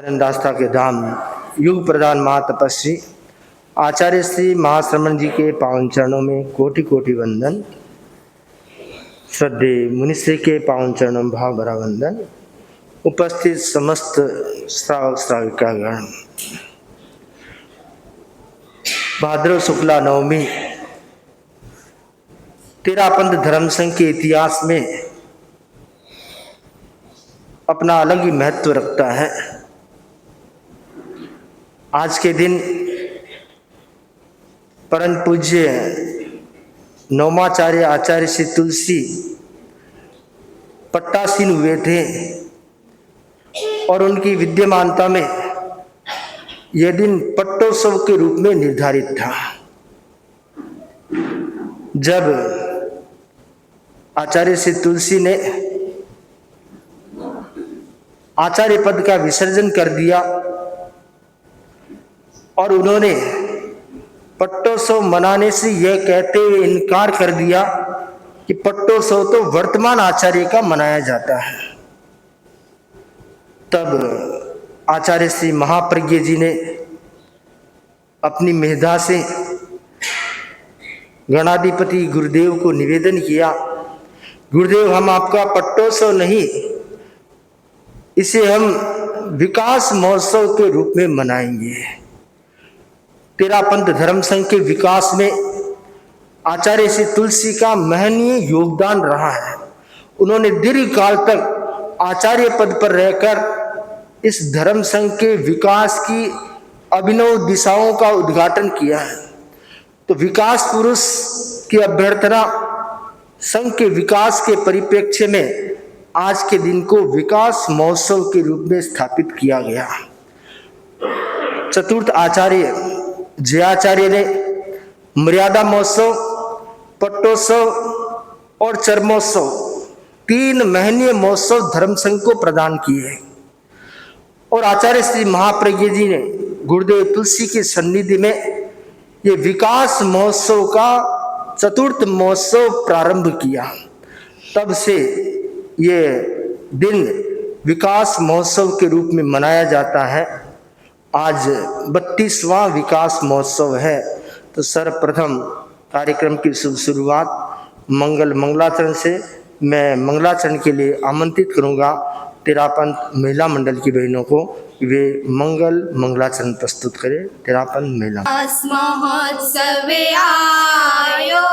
दास्ता के धाम युग प्रधान महातपस्वी आचार्य श्री महाश्रमण जी के पावन चरणों में कोटि कोटि वंदन। श्रद्धेय मुनिश्री के पावन चरणों में भाव भरा वंदन। उपस्थित समस्त श्रावक श्राविकागण, भाद्रव शुक्ला नवमी तेरापंथ धर्म संघ के इतिहास में अपना अलग ही महत्व रखता है। आज के दिन परम पूज्य नवमाचार्य आचार्य श्री तुलसी पट्टासीन हुए थे और उनकी विद्यमानता में यह दिन पट्टोत्सव के रूप में निर्धारित था। जब आचार्य श्री तुलसी ने आचार्य पद का विसर्जन कर दिया और उन्होंने पट्टोत्सव मनाने से यह कहते हुए इनकार कर दिया कि पट्टोत्सव तो वर्तमान आचार्य का मनाया जाता है, तब आचार्य श्री महाप्रज्ञ जी ने अपनी मेधा से गणाधिपति गुरुदेव को निवेदन किया, गुरुदेव हम आपका पट्टोत्सव नहीं, इसे हम विकास महोत्सव के रूप में मनाएंगे। तेरापंथ धर्म संघ के विकास में आचार्य श्री तुलसी का महनीय योगदान रहा है। उन्होंने दीर्घ काल तक आचार्य पद पर रहकर इस धर्म संघ के विकास की अभिनव दिशाओं का उद्घाटन किया है। तो विकास पुरुष की अभ्यर्थना संघ के विकास के परिप्रेक्ष्य में आज के दिन को विकास महोत्सव के रूप में स्थापित किया गया। चतुर्थ आचार्य जयाचार्य ने मर्यादा महोत्सव, पट्टोत्सव और चरमोत्सव तीन महनीय महोत्सव धर्म संघ को प्रदान किए और आचार्य श्री महाप्रज्ञ जी ने गुरुदेव तुलसी की सन्निधि में ये विकास महोत्सव का चतुर्थ महोत्सव प्रारंभ किया। तब से ये दिन विकास महोत्सव के रूप में मनाया जाता है। आज 32वां विकास महोत्सव है। तो सर्वप्रथम कार्यक्रम की शुभ शुरुआत मंगलाचरण से मैं मंगलाचरण के लिए आमंत्रित करूंगा तेरापंथ महिला मंडल की बहनों को, वे मंगलाचरण प्रस्तुत करें। तेरापंथ महिला महोत्सव आयो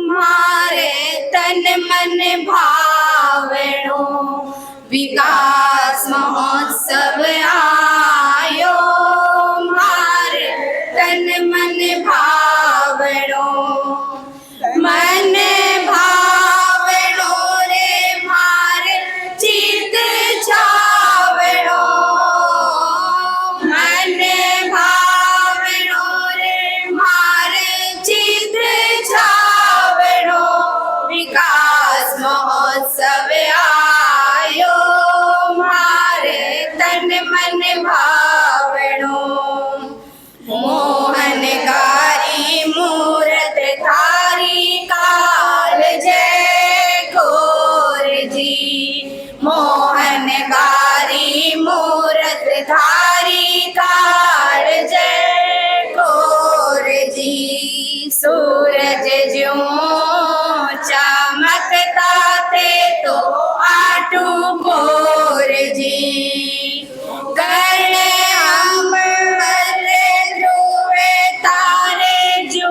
मारे तन मन भावणो, विकास महोत्सव आयो मारे तन मन भावणो, मन भावणो रे मारे चित छावणो, मन भावणो रे मारे चित छावणो, विकास महोत्सव आयो मारे तन मन भावणो, मोहनकारी मूरत धारी काल जय घोर जी, मोहनकारी मूरत धारी काल जय घोर जी, सूरज ज्यों चमकता थे तो आठों भोर जी, कर्ण अंबर ध्रुवे तारे जो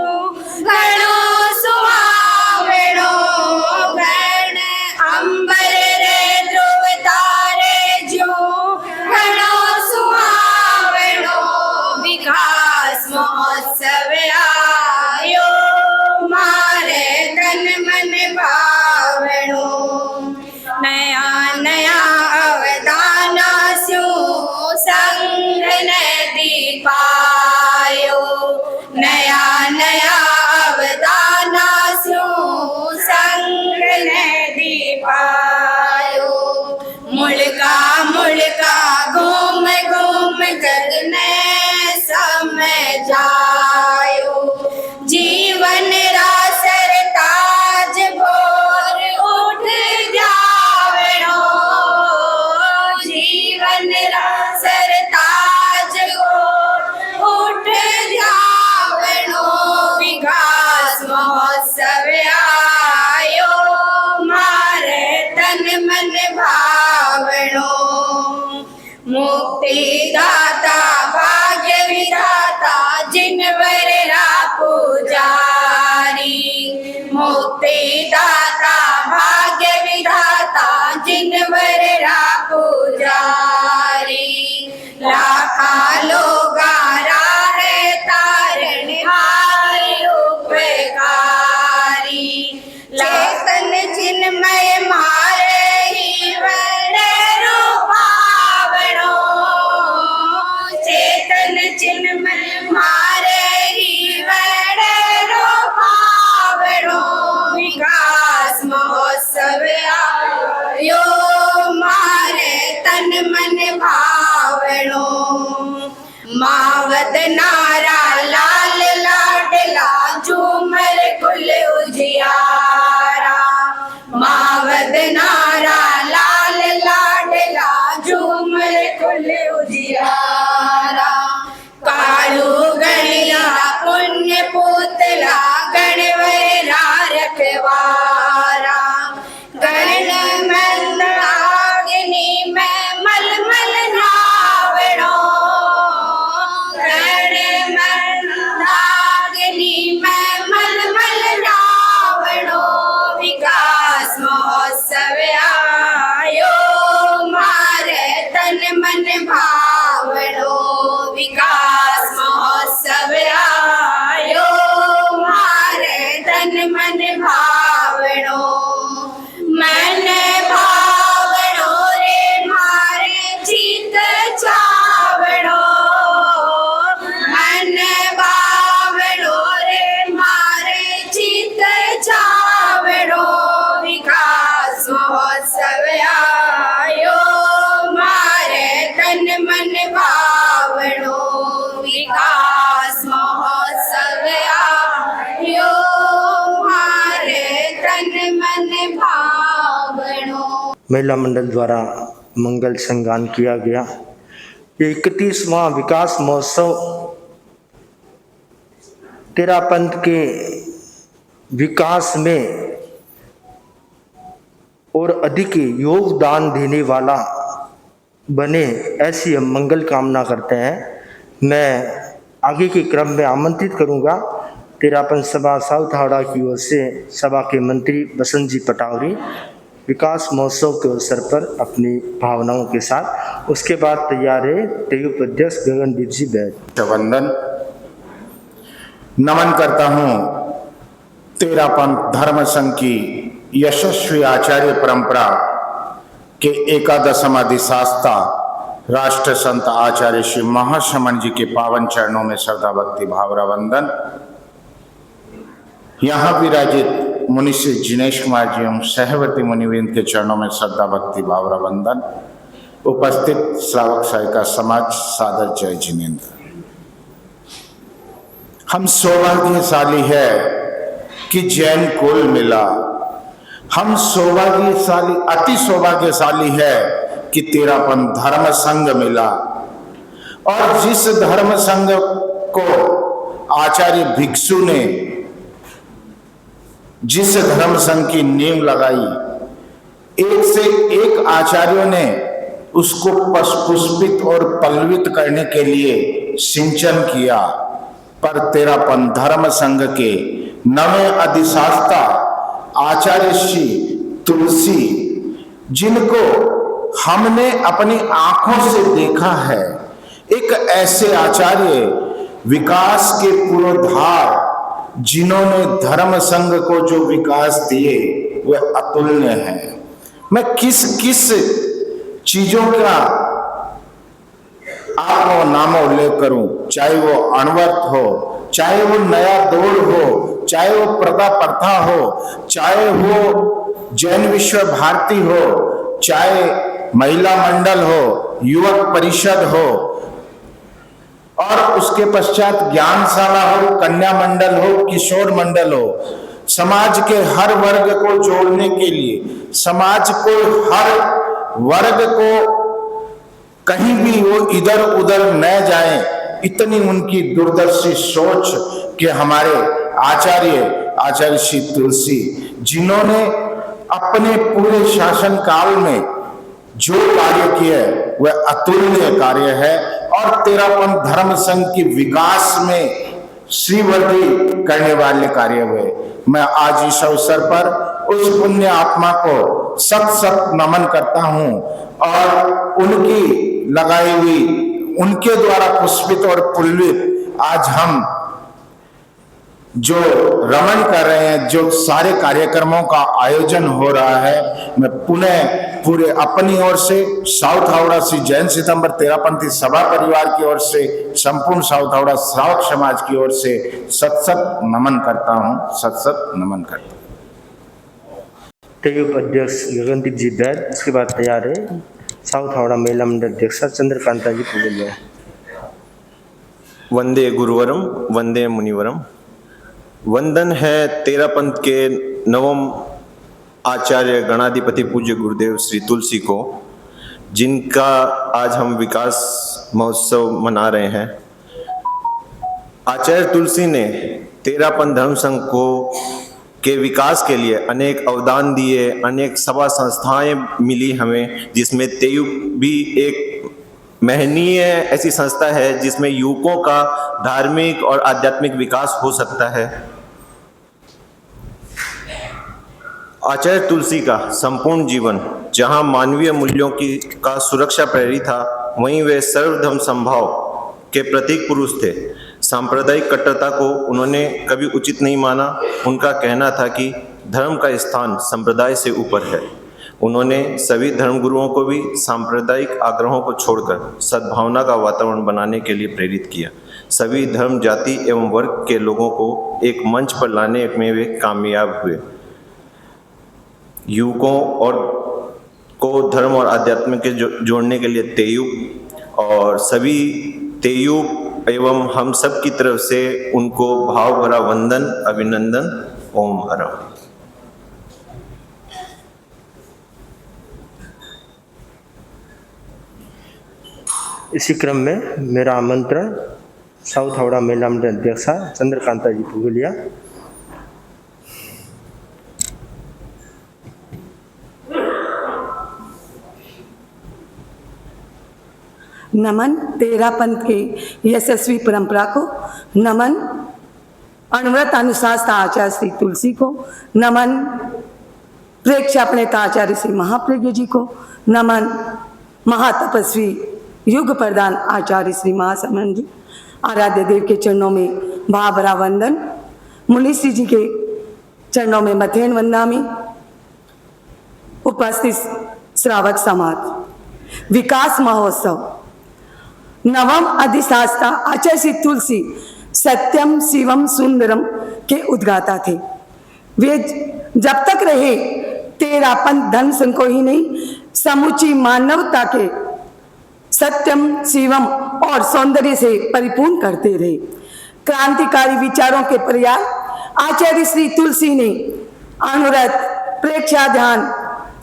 घणो सुहावणो, कर्ण अंबर रे ध्रुव तारे जो घणो सुहावणो, मुक्तिदाता भाग्य विधाता जिनवर पुजारी। मुक्तिदाता भाग्य विधाता जिनवर पुजारी। लाखा लोगा राह तारण हार उपकारी। चेतन चिन्मय मारे ही वर रूपावणो। चेतन चिन्मय मारे ही वर रूपावणो। विकास महोत्सव आयो मारे तन मन भावणो। मावत नारा लाल लाडला झूमर कुल उजियारा। मावत नारा लाल लाडला झूमर कुल उजियारा। कालू गणिया पुण्य पुतला गणवरा रखवारा। गण मंदाग्नि में मलमल नावणो। गण मंदाग्नि में मलमल नावणो। विकास महोत्सव आयो मारे तन मन भावणो। विकास महोत्सव आयो मारे तन मन भावणो। मन भावणो रे मारे चित चावणो। मन भावणो रे मारे चित चावणो। विकास महोत्सव आयो मारे तन मन भावणो। विकास महोत्सव आयो मारे तन मन भावणो। महिला मंडल द्वारा मंगल संगान किया गया। ये 31वां विकास महोत्सव तेरा पंथ के विकास में और अधिक योगदान देने वाला बने, ऐसी हम मंगल कामना करते हैं। मैं आगे के क्रम में आमंत्रित करूंगा तेरापन सभा साउथ हावड़ा की ओर से सभा के मंत्री बसंत जी पटावरी विकास महोत्सव के अवसर पर अपनी भावनाओं के साथ। उसके बाद तैयार है तेयुप अध्यक्ष गगनदीप जी बैद। वंदन नमन करता हूं तेरापन धर्म संघ की यशस्वी आचार्य परंपरा के एकादशम अधिशास्ता राष्ट्र संत आचार्य श्री महाशमन जी के पावन चरणों में श्रद्धा भक्ति भावरा वंदन। यहाँ विराजित मुनिश्री जिनेश कुमार जी एवं सहवर्ती मुनिवृंद के चरणों में श्रद्धा भक्ति भावरा वंदन। उपस्थित श्रावक सायिका समाज सादर जय जिनेन्द्र। हम सौभाग्यशाली है कि जैन कुल मिला। हम सौभाग्यशाली अति सौभाग्यशाली है कि तेरापन धर्म संघ मिला। और जिस धर्म संघ को आचार्य भिक्षु ने जिस धर्म संघ की नींव लगाई, एक से एक आचार्यों ने उसको पुष्पित और पल्लवित करने के लिए सिंचन किया। पर तेरापन धर्म संघ के नवे अधिशास्ता आचार्य श्री तुलसी, जिनको हमने अपनी आंखों से देखा है, एक ऐसे आचार्य विकास के पुरोधार, जिन्होंने धर्म संघ को जो विकास दिए वे अतुल्य हैं। मैं किस किस चीजों का आपको नामों उल्लेख करूं, चाहे वो अणवर्त हो, चाहे वो नया दौड़ हो, चाहे वो प्रदा प्रथा हो, चाहे वो जैन विश्व भारती हो, चाहे महिला मंडल हो, युवक परिषद हो, और उसके पश्चात ज्ञानशाला हो, कन्या मंडल हो, किशोर मंडल हो। समाज के हर वर्ग को जोड़ने के लिए, समाज को हर वर्ग को कहीं भी वो इधर उधर न जाए, इतनी उनकी दूरदर्शी सोच के हमारे आचार्य श्री तुलसी, जिन्होंने अपने पूरे शासन काल में जो कार्य किए वह अतुलनीय कार्य है और तेरापंथ धर्म संघ की विकास में श्रीवृद्धि करने वाले कार्य हुए। मैं आज इस अवसर पर उस पुण्य आत्मा को सत सत नमन करता हूं और उनकी लगाई हुई, उनके द्वारा पुष्पित और पुलवित आज हम जो रमन कर रहे हैं, जो सारे कार्यक्रमों का आयोजन हो रहा है, मैं पुनः पूरे अपनी ओर से साउथ हावड़ा श्री जैन सितंबर तेरापंथी सभा परिवार की ओर से, संपूर्ण साउथ हावड़ा श्रावक समाज की ओर से सत सत नमन करता हूं, सत सत नमन करता हूं। तेयुप अध्यक्ष गगनदीप जी बैद, इसके बाद तैयार है साउथ हावड़ा महिला मंडल अध्यक्ष चंद्रकांता जी पुगलिया। वंदे गुरुवरम वंदे मुनिवरम। वंदन है तेरापंथ के नवम आचार्य गणाधिपति पूज्य गुरुदेव श्री तुलसी को, जिनका आज हम विकास महोत्सव मना रहे हैं। आचार्य तुलसी ने तेरापंथ धर्म संघ को के विकास के लिए अनेक अवदान दिए, अनेक सभा संस्थाएं मिली हमें, जिसमें तेयुप भी एक महनीय ऐसी संस्था है जिसमें युवकों का धार्मिक और आध्यात्मिक विकास हो सकता है। आचार्य तुलसी का संपूर्ण जीवन जहां मानवीय मूल्यों की का सुरक्षा प्रेरित था, वहीं वे सर्वधर्म संभाव के प्रतीक पुरुष थे। सांप्रदायिक कट्टरता को उन्होंने कभी उचित नहीं माना। उनका कहना था कि धर्म का स्थान संप्रदाय से ऊपर है। उन्होंने सभी धर्मगुरुओं को भी सांप्रदायिक आग्रहों को छोड़कर सद्भावना का वातावरण बनाने के लिए प्रेरित किया। सभी धर्म, जाति एवं वर्ग के लोगों को एक मंच पर लाने में वे कामयाब हुए। युवकों और को धर्म और अध्यात्म के जोड़ने के लिए तेयुप और सभी तेयुप एवं हम सब की तरफ से उनको भाव भरा वंदन, अभिनंदन। ओम हरम। इसी क्रम में मेरा आमंत्रण साउथ हावड़ा महिला मंडल अध्यक्षा चंद्रकांता जी पुगलिया। नमन तेरापंथ के यशस्वी परंपरा को, नमन अनवरत अनुशासन आचार्य श्री तुलसी को, नमन प्रेक्ष अपने आचार्य श्री महाप्रज्ञ जी को, नमन महातपस्वी युग प्रदान आचार्य श्री महासमन जी, आराध्य देव के चरणों में भावरा वंदन, मुनिश्री जी के चरणों में मथेन वंदामी, उपस्थित श्रावक समाज। विकास महोत्सव नवम अधिशास्ता आचार्य श्री तुलसी सत्यम शिवम सुंदरम के उद्गाता थे। वे जब तक रहे तेरापंथ धर्म संघ को ही नहीं, समूची मानवता के सत्यम शिवम और सौंदर्य से परिपूर्ण करते रहे। क्रांतिकारी विचारों के पर्याय आचार्य श्री तुलसी ने अनुरत, प्रेक्षा ध्यान,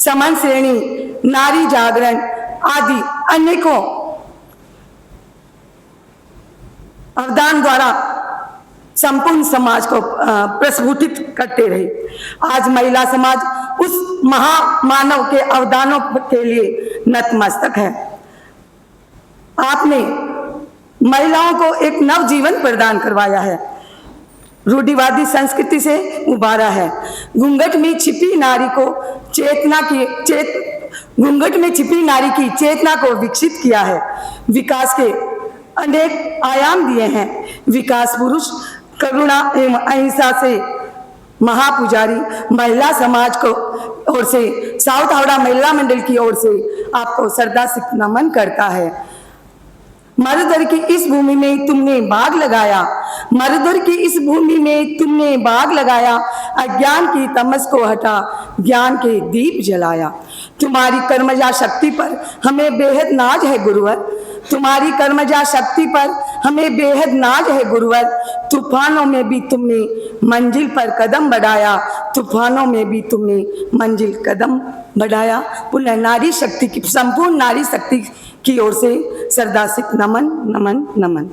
समन श्रेणी, नारी जागरण आदि अनेकों अवदान द्वारा संपूर्ण समाज को प्रस्फुटित करते रहे। आज महिला समाज उस महामानव के अवदानों के लिए नतमस्तक है। आपने महिलाओं को एक नव जीवन प्रदान करवाया है, रूढ़िवादी संस्कृति से उबारा है। घूंघट में छिपी नारी को घूंघट में छिपी नारी की चेतना को विकसित किया है। विकास के अनेक आयाम दिए हैं। विकास पुरुष करुणा एवं अहिंसा से महापुजारी महिला समाज को ओर से साउथ हावड़ा महिला मंडल की ओर से आपको श्रद्धा से नमन करता है। मरुधर की इस भूमि में तुमने बाग लगाया, मरुधर की इस भूमि में तुमने बाग लगाया, अज्ञान की तमस को हटा, ज्ञान के दीप जलाया। तुम्हारी कर्मजा शक्ति पर हमें बेहद नाज है गुरुवर, तुम्हारी कर्मजा शक्ति पर हमें बेहद नाज है गुरुवर। तूफानों में भी तुमने मंजिल पर कदम बढ़ाया, तूफानों में भी तुमने मंजिल कदम बढ़ाया। पुनः नारी शक्ति की, संपूर्ण नारी शक्ति की ओर से श्रद्धा से नमन नमन नमन।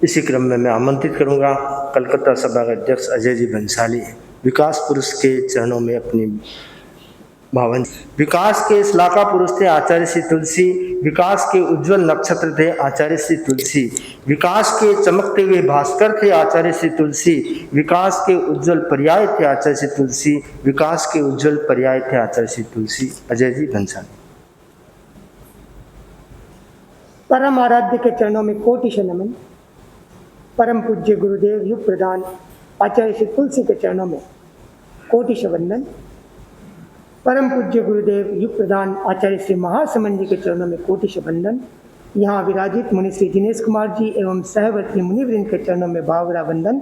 इसी क्रम में मैं आमंत्रित करूंगा कलकत्ता सभा के अध्यक्ष अजय जी बंसाली विकास पुरुष के चरणों में अपनी भावन। विकास के श्लाघा पुरुष थे आचार्य श्री तुलसी, विकास के उज्जवल नक्षत्र थे आचार्य श्री तुलसी, विकास के चमकते हुए भास्कर थे आचार्य श्री तुलसी, विकास के उज्जवल पर्याय थे आचार्य श्री तुलसी, विकास के उज्जवल पर्याय थे आचार्य श्री तुलसी। अजय जी घनश्याम। परम आराध्य के चरणों में कोटि नमन। परम पूज्य गुरुदेव युग प्रधान आचार्य श्री तुलसी के चरणों में कोटि वंदन। परम पूज्य गुरुदेव युग प्रधान आचार्य श्री महासमन जी के चरणों में कोटि वंदन। यहाँ विराजित मुनि श्री दिनेश कुमार जी एवं सहवर्ती मुनिवृंद के चरणों में भावरा वंदन।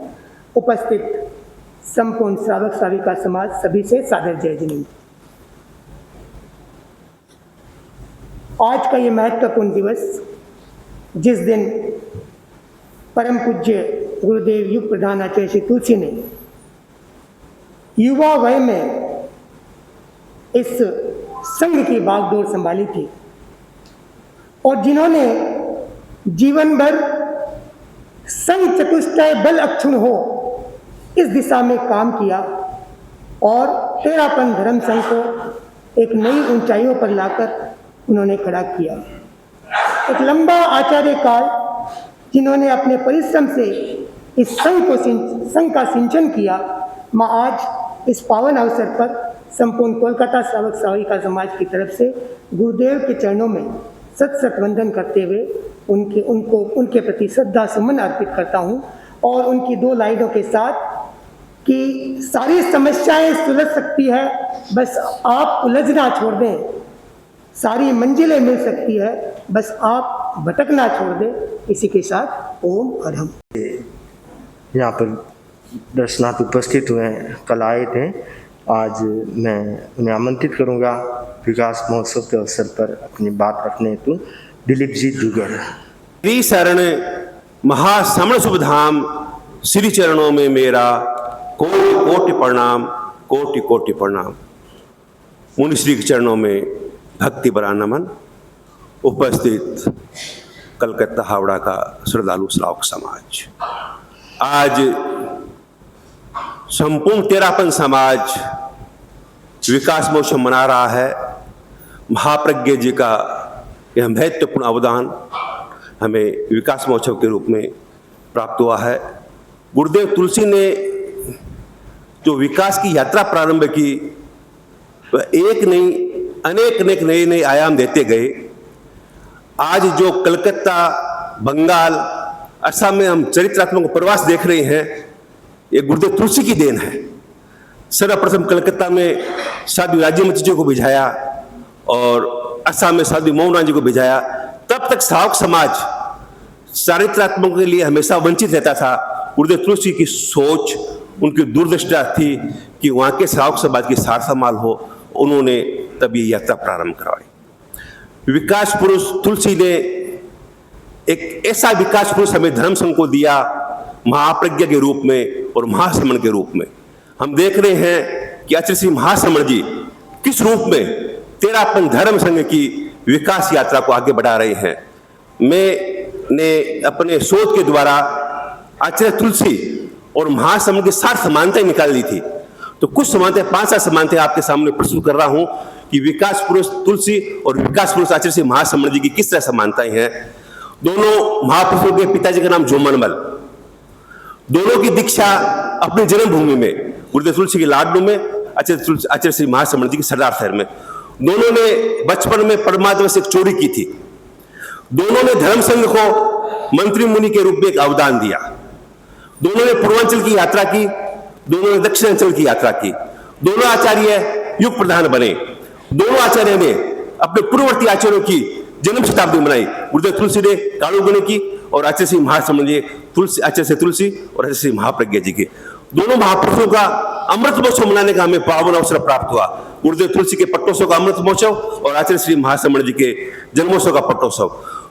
उपस्थित संपूर्ण श्रावक श्राविका समाज सभी से सादर जय जिनेन्द्र। आज का ये महत्वपूर्ण दिवस, जिस दिन परम पूज्य गुरुदेव युग प्रधान आचार्य श्री तुलसी ने युवा वय में इस संघ की बागडोर संभाली थी और जिन्होंने जीवन भर संघ चतुष्टय बल अक्षुण हो इस दिशा में काम किया और तेरापन धर्म संघ को एक नई ऊंचाइयों पर लाकर उन्होंने खड़ा किया। एक लंबा आचार्य काल जिन्होंने अपने परिश्रम से इस संघ का सिंचन किया, मैं आज इस पावन अवसर पर संपूर्ण कोलकाता श्रावक श्राविका समाज की तरफ से गुरुदेव के चरणों में सत सत वंदन करते हुए उनके प्रति श्रद्धा सुमन अर्पित करता हूँ और उनकी दो लाइनों के साथ कि सारी समस्याएं सुलझ सकती है, बस आप उलझना छोड़ दें। सारी मंजिलें मिल सकती है, बस आप भटकना छोड़ दें। इसी के साथ ओम अरहम। यहाँ पर दर्शनार्थ उपस्थित हुए कल आए थे, आज मैं उन्हें आमंत्रित करूँगा विकास महोत्सव के अवसर पर अपनी बात रखने हेतु। दिलीप जी दुगर। श्री शरण महाश्रमण शुभ धाम, श्री चरणों में मेरा कोटि कोटि प्रणाम, कोटि कोटि प्रणाम। मुनि श्री के चरणों में भक्ति भरा नमन। उपस्थित कलकत्ता हावड़ा का श्रद्धालु श्रावक समाज, आज संपूर्ण तेरापन समाज विकास महोत्सव मना रहा है। महाप्रज्ञ जी का यह महत्वपूर्ण अवदान हमें विकास महोत्सव के रूप में प्राप्त हुआ है। गुरुदेव तुलसी ने जो विकास की यात्रा प्रारंभ की, वह एक नहीं अनेक नए आयाम देते गए। आज जो कलकत्ता, बंगाल, असम में हम चरित्रात्मक प्रवास देख रहे हैं, ये गुरुदेव तुलसी की देन है। सर्वप्रथम कलकत्ता में साधु राज्यमती जी को भेजाया और असम में साधु मोहन जी को भेजाया। तब तक श्रावक समाज चारित्रात्मक के लिए हमेशा वंचित रहता था। गुरुदेव तुलसी की सोच, उनकी दूरदृष्टा थी कि वहाँ के श्रावक समाज की सार संभाल हो। उन्होंने तब ये यात्रा प्रारंभ करवाई। विकास पुरुष तुलसी ने एक ऐसा विकास पुरुष हमें धर्म संघ को दिया, महाप्रज्ञा के रूप में और महाश्रमण के रूप में। हम देख रहे हैं कि आचार्य श्री महाश्रमण जी किस रूप में तेरापन धर्म संघ की विकास यात्रा को आगे बढ़ा रहे हैं। मैंने अपने शोध के द्वारा आचार्य तुलसी और महाश्रमण की 7 समानताएं निकाल ली थी। तो कुछ समानताएं, 5-7 समानताएं आपके सामने प्रस्तुत कर रहा हूं कि विकास पुरुष तुलसी और विकास पुरुष आचार्य श्री महाश्रमण जी की किस तरह समानताएं हैं। दोनों महापुरुषों के पिताजी का नाम जोमनमल। दोनों की दीक्षा अपनी जन्मभूमि में गुरुदेव तुलसी के लाडनू में, आचार्य श्री महाश्रमण जी की सरदार शहर में। दोनों ने बचपन में परमात्मा से एक चोरी की थी। दोनों ने धर्म संघ को मंत्री मुनि के रूप में एक अवदान दिया। दोनों ने पूर्वांचल की यात्रा की, दोनों ने दक्षिणांचल की यात्रा की। दोनों आचार्य युग प्रधान बने। दोनों आचार्य ने अपने पूर्ववर्ती आचार्यों की जन्म शताब्दी मनाई। गुरुदेव तुलसी ने कालुगुणी की और आचार्य श्री महाश्रमण जी आचार्य श्री तुलसी और आचार्य श्री महाप्रज्ञा जी की। दोनों महापुरुषों का अमृत महोत्सव मनाने का हमें पावन अवसर प्राप्त हुआ। गुरुदेव तुलसी के पट्टोत्सव का अमृत महोत्सव और आचार्य श्री महाश्रमण जी के जन्मोत्सव का पट्टोत्सव।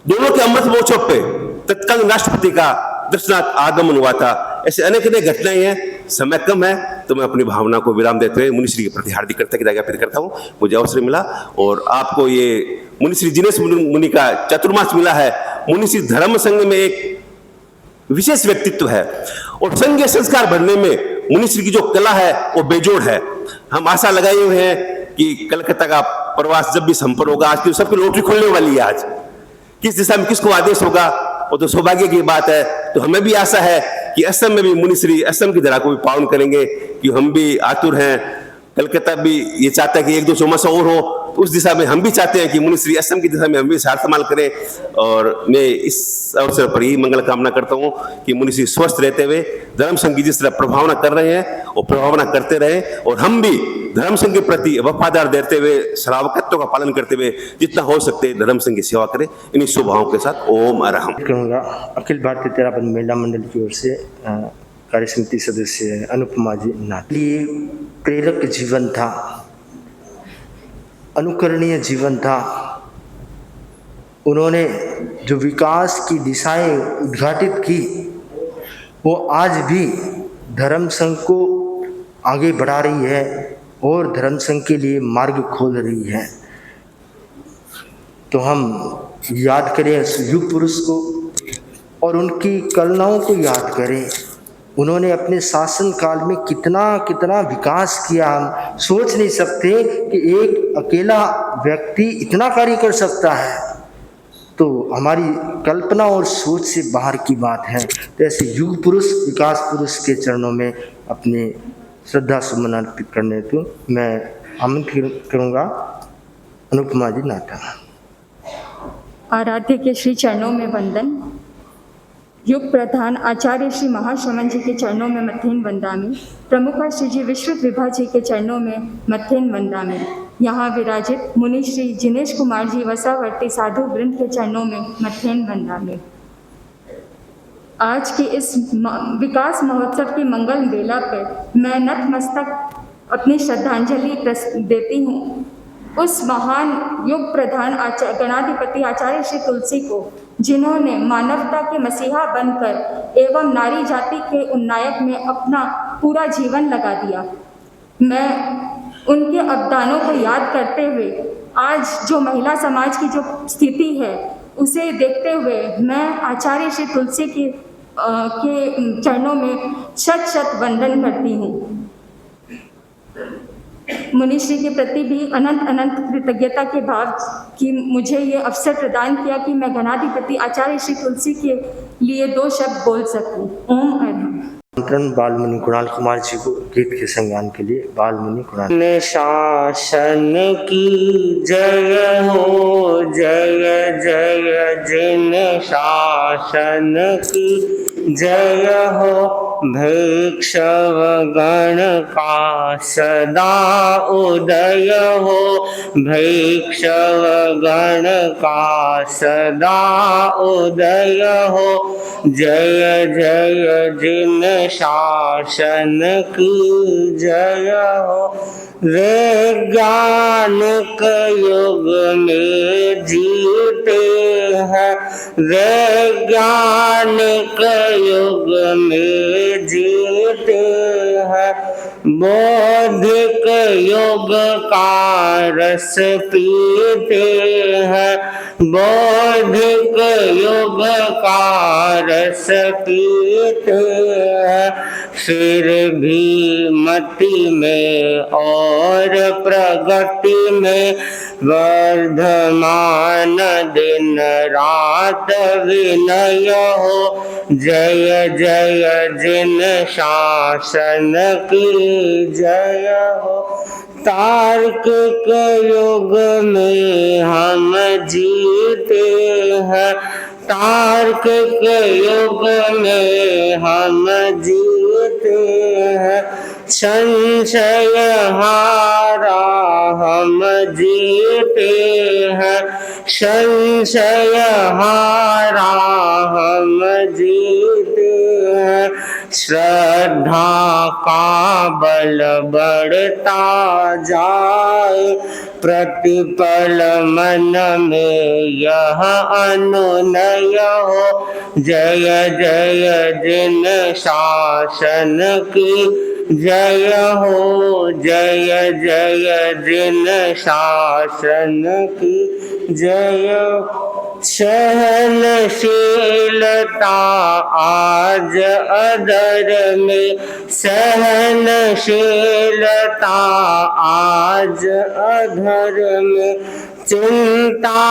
दोनों के अमृत महोत्सव पे तत्कालीन राष्ट्रपति का दर्शनार्थ आगमन हुआ था। ऐसे अनेक घटनाएं हैं। समय कम है तो मैं अपनी भावना को विराम देते हुए मुनिश्री के प्रति हार्दिक कृतज्ञता ज्ञापित करता हूँ। मुझे अवसर मिला और आपको ये मुनिश्री जिनेश मुनि का चतुर्मास मिला है। मुनिश्री धर्म संघ में एक विशेष व्यक्तित्व है और संघीय संस्कार भरने में मुनिश्री की जो कला है वो बेजोड़ है। हम आशा लगाए हुए हैं कि कलकत्ता का प्रवास जब भी संपन्न होगा, आज की सबकी लॉटरी खुलने वाली है। आज किस दिशा में किसको आदेश होगा वो तो सौभाग्य की बात है। तो हमें भी आशा है कि असम में भी मुनिश्री असम की धरा को भी पावन करेंगे, कि हम भी आतुर हैं। कलकत्ता भी ये चाहता है कि 1-2 चौमासा और हो, तो उस दिशा में हम भी चाहते हैं कि मुनिश्री असम की दिशा में हम भी सार्थमाल करें। और मैं इस अवसर पर यही मंगल कामना करता हूँ कि मुनिश्री स्वस्थ रहते हुए धर्म संघ की जिस तरह प्रभावना कर रहे हैं वो प्रभावना करते रहे, और हम भी धर्म संघ के प्रति वफादार रहते हुए श्रावकत्व का पालन करते हुए जितना हो सकते धर्म संघ की सेवा करें। इन्हीं शुभभावों के साथ ओम अरहम। कहूँगा अखिल भारतीय तेराबंद महिला मंडल की ओर से कार्य समिति सदस्य अनुपमा जी नाथ। लिए प्रेरक जीवन था, अनुकरणीय जीवन था। उन्होंने जो विकास की दिशाएं उद्घाटित की वो आज भी धर्म संघ को आगे बढ़ा रही है और धर्म संघ के लिए मार्ग खोल रही है। तो हम याद करें उस युग पुरुष को और उनकी करुणाओं को याद करें। उन्होंने अपने शासन काल में कितना कितना विकास किया। हम सोच नहीं सकते कि एक अकेला व्यक्ति इतना कार्य कर सकता है, तो हमारी कल्पना और सोच से बाहर की बात है। तो ऐसे युग पुरुष विकास पुरुष के चरणों में अपने श्रद्धा सुमन अर्पित करने को मैं आमंत्रित करूँगा अनुपमा जी नाथा। आराध्य के श्री चरणों में वंदन। युग प्रधान आचार्य श्री महाश्रवण जी के चरणों में मथेन वंदामि। प्रमुख श्री जी विश्रुत विभा जी के चरणों में मथेन वंदामि। यहाँ विराजित मुनि श्री जिनेश कुमार जी वसावर्ती साधु वृंद के चरणों में मथेन वंदामि। आज के इस विकास महोत्सव की मंगल बेला पर मैं नतमस्तक अपनी श्रद्धांजलि देती हूँ उस महान युग प्रधान गणाधिपति आचार्य श्री तुलसी को, जिन्होंने मानवता के मसीहा बनकर एवं नारी जाति के उन्नायक में अपना पूरा जीवन लगा दिया। मैं उनके अवदानों को याद करते हुए आज जो महिला समाज की जो स्थिति है उसे देखते हुए मैं आचार्य श्री तुलसी के चरणों में शत शत वंदन करती हूँ। मुनिश्री के प्रति भी अनंत अनंत कृतज्ञता के भाव कि मुझे ये अवसर प्रदान किया कि मैं गणाधिपति आचार्य श्री तुलसी के लिए 2 शब्द बोल सकूं। ओम अरहम। आमंत्रण बालमुनि कुणाल कुमार जी को गीत के संज्ञान के लिए। बालमुनि कुणाल। शासन की जय हो, जय जय जिन शासन की जय हो। भिक्षव गण का सदा उदय हो, भिक्षव गण का सदा उदय हो। जय जय जिन शासन की जय हो। वैज्ञानिक युग में जीते हैं, वैज्ञानिक युग में जीते हैं। बौद्धिक युग का रस पीते हैं, बौद्धिक युग का रस पीते हैं। फिर भी मति में और प्रगति में वर्धमान दिन रात विनय हो। जय जय जिन शासन की जय हो। तार्किक युग में हम जीते हैं, तार्किक युग में हम जीते हैं। संशय हारा हम जीते हैं, संशय हारा हम जीते हैं। श्रद्धा का बल बढ़ता जाए, प्रतिपल मन में यह अनुनय हो। जय जय जिन शासन की जय हो, जय जय जिन शासन की जय। सहनशीलता आज अधर में, सहनशीलता आज अधर में, चिंता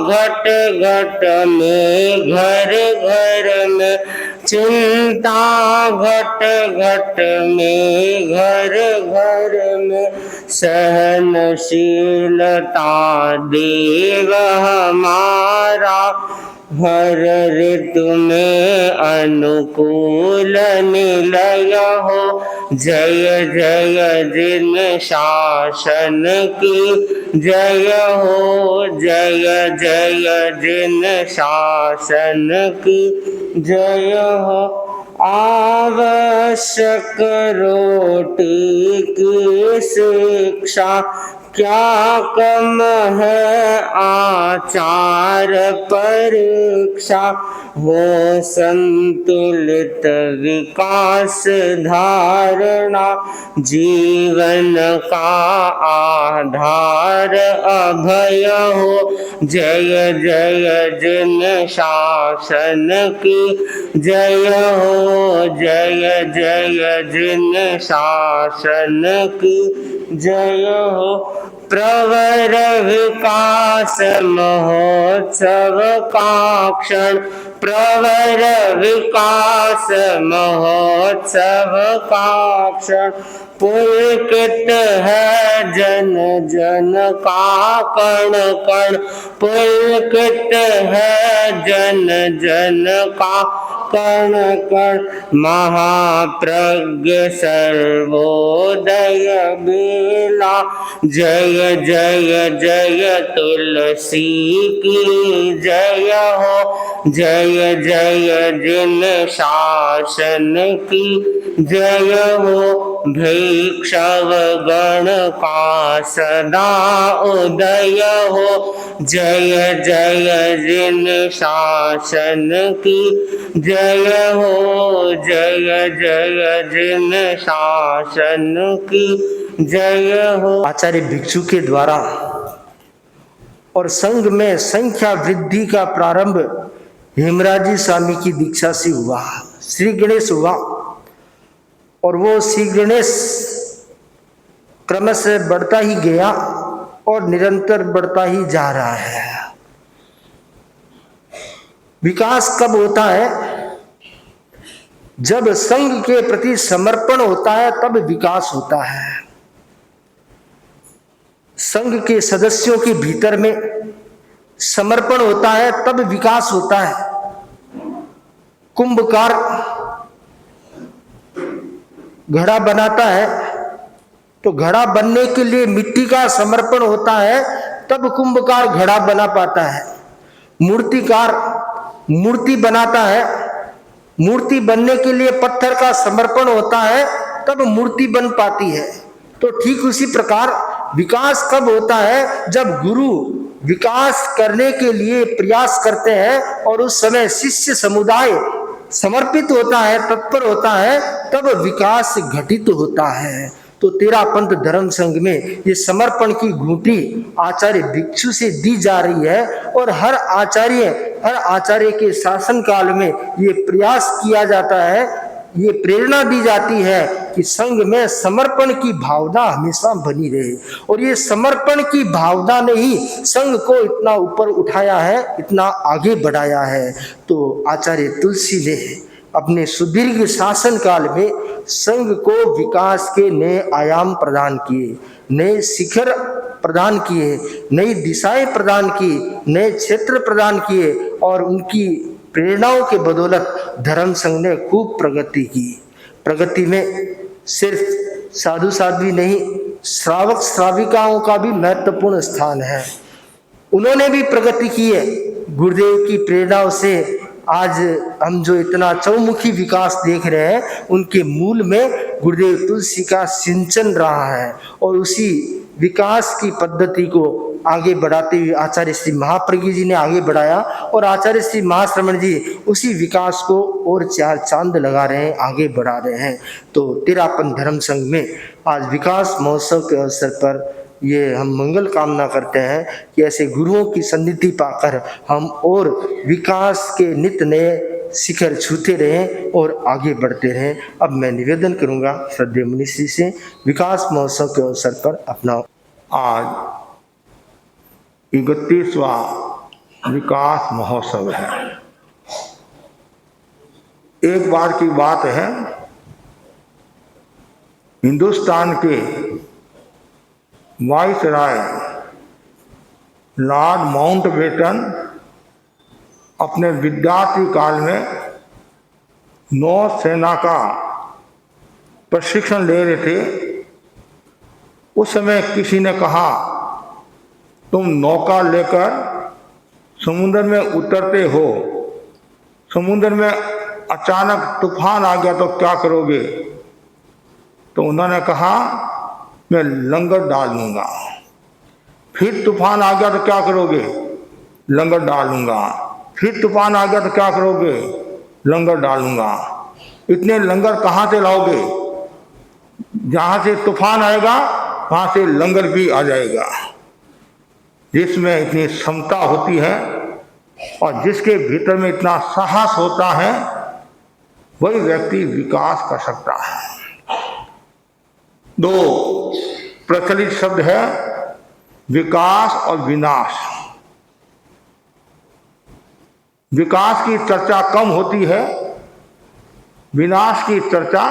घट घट में घर घर में, चिंता घट घट में घर घर में, सहनशीलता देव हमारा हर ऋतु में अनुकूल निलय हो, जय जय जिन शासन की जय हो, जय जय जिन शासन की जय हो। आवश्यक रोटी की शिक्षा क्या कम है आचार परीक्षा, हो संतुलित विकास धारणा जीवन का आधार अभय हो, जय जय जिन शासन की जय हो, जय जय जिन शासन की जय हो। प्रवर विकास महोत्सव का क्षण, प्रवर विकास महोत्सव का क्षण, पुलकित है जन जन का कण कण, पुलकित है जन जन का कण कण, महाप्रज्ञ सर्वोदय बेला, जय जय जय तुलसी की जय हो, जय जय जिन शासन की जय हो, भिक्षव गण का सदा उदय हो, जय जय जिन शासन की जय हो, जय जय जिन शासन की जय हो। आचार्य भिक्षु के द्वारा और संघ में संख्या वृद्धि का प्रारंभ हेमराजी स्वामी की दीक्षा से हुआ, श्री गणेश हुआ, और वो श्री गणेश क्रम से बढ़ता ही गया और निरंतर बढ़ता ही जा रहा है। विकास कब होता है? जब संघ के प्रति समर्पण होता है तब विकास होता है। संघ के सदस्यों के भीतर में समर्पण होता है तब विकास होता है। कुंभकार घड़ा बनाता है तो घड़ा बनने के लिए मिट्टी का समर्पण होता है तब कुंभकार घड़ा बना पाता है। मूर्तिकार मूर्ति बनाता है, मूर्ति बनने के लिए पत्थर का समर्पण होता है तब मूर्ति बन पाती है। तो ठीक उसी प्रकार विकास कब होता है? जब गुरु विकास करने के लिए प्रयास करते हैं और उस समय शिष्य समुदाय समर्पित होता है, तत्पर होता है, तब विकास घटित होता है। तो तेरा पंथ धर्म संघ में ये समर्पण की घूंटी आचार्य भिक्षु से दी जा रही है और हर आचार्य के शासन काल में ये प्रयास किया जाता है, ये प्रेरणा दी जाती है कि संघ में समर्पण की भावना हमेशा बनी रहे। और ये समर्पण की भावना ने ही संघ को इतना ऊपर उठाया है, इतना आगे बढ़ाया है। तो आचार्य तुलसी ने अपने सुदीर्घ शासन काल में संघ को विकास के नए आयाम प्रदान किए, नए शिखर प्रदान किए, नई दिशाएं प्रदान की, नए क्षेत्र प्रदान किए और उनकी प्रेरणाओं के बदौलत धर्म संघ ने खूब प्रगति की। प्रगति में सिर्फ साधु साध्वी नहीं, श्रावक श्राविकाओं का भी महत्वपूर्ण स्थान है। उन्होंने भी प्रगति की है। गुरुदेव की प्रेरणाओं से आज हम जो इतना चौमुखी विकास देख रहे हैं, उनके मूल में गुरुदेव तुलसी का सिंचन रहा है और उसी विकास की पद्धति को आगे बढ़ाते हुए आचार्य श्री महाप्रज्ञ जी ने आगे बढ़ाया और आचार्य श्री महाश्रमण जी उसी विकास को और चार चांद लगा रहे हैं, आगे बढ़ा रहे हैं। तो तेरापन धर्म संघ में आज विकास महोत्सव के अवसर पर ये हम मंगल कामना करते हैं कि ऐसे गुरुओं की सन्निधि पाकर हम और विकास के नित्य नए शिखर छूते रहें और आगे बढ़ते रहें। अब मैं निवेदन करूंगा श्रद्धेय मुनिश्री से विकास महोत्सव के अवसर पर अपना आज 31वां विकास महोत्सव है। एक बार की बात है, हिंदुस्तान के वाइसराय लॉर्ड माउंटबेटन अपने विद्यार्थी काल में नौसेना का प्रशिक्षण ले रहे थे। उस समय किसी ने कहा, तुम नौका लेकर समुद्र में उतरते हो, समुद्र में अचानक तूफान आ गया तो क्या करोगे? तो उन्होंने कहा, मैं लंगर डाल दूंगा। फिर तूफान आ गया तो क्या करोगे? लंगर डालूंगा। फिर तूफान आ गया तो क्या करोगे? लंगर डालूंगा। इतने लंगर कहाँ से लाओगे? जहाँ से तूफान आएगा वहाँ से लंगर भी आ जाएगा। जिसमें इतनी क्षमता होती है और जिसके भीतर में इतना साहस होता है, वही व्यक्ति विकास कर सकता है। दो प्रचलित शब्द है, विकास और विनाश। विकास की चर्चा कम होती है, विनाश की चर्चा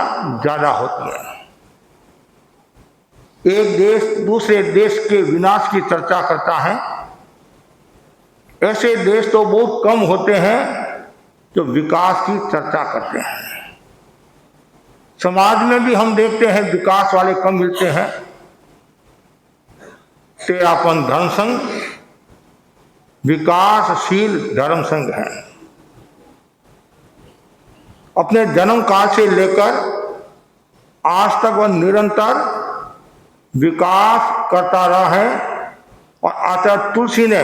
ज्यादा होती है। एक देश दूसरे देश के विनाश की चर्चा करता है। ऐसे देश तो बहुत कम होते हैं जो विकास की चर्चा करते हैं। समाज में भी हम देखते हैं विकास वाले कम मिलते हैं। तेरापन धर्म संघ विकासशील धर्म संघ है। अपने जन्म काल से लेकर आज तक वह निरंतर विकास करता रहा है और आचार्य तुलसी ने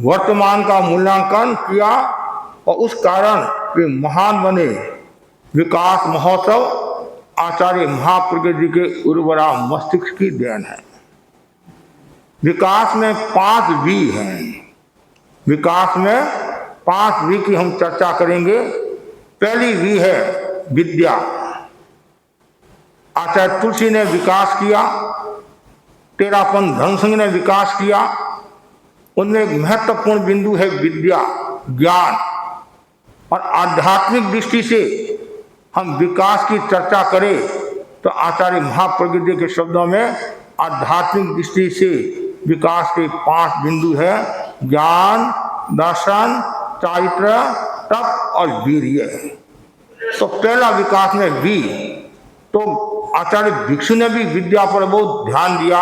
वर्तमान का मूल्यांकन किया और उस कारण वे महान बने। विकास महोत्सव आचार्य महाप्रज्ञ जी के उर्वरा मस्तिष्क की देन है। विकास में 5 वी हैं। विकास में 5 वी की हम चर्चा करेंगे। पहली वी है विद्या। आचार्य तुलसी ने विकास किया, तेरापन धर्म संघ ने विकास किया। उनमें एक महत्वपूर्ण बिंदु है विद्या, ज्ञान। और आध्यात्मिक दृष्टि से हम विकास की चर्चा करें तो आचार्य महाप्रज्ञ जी के शब्दों में आध्यात्मिक दृष्टि से विकास के 5 बिंदु है, ज्ञान, दर्शन, चारित्र, तप और वीर्य। तो पहला विकास में वी। तो आचार्य भिक्षु ने भी विद्या पर बहुत ध्यान दिया,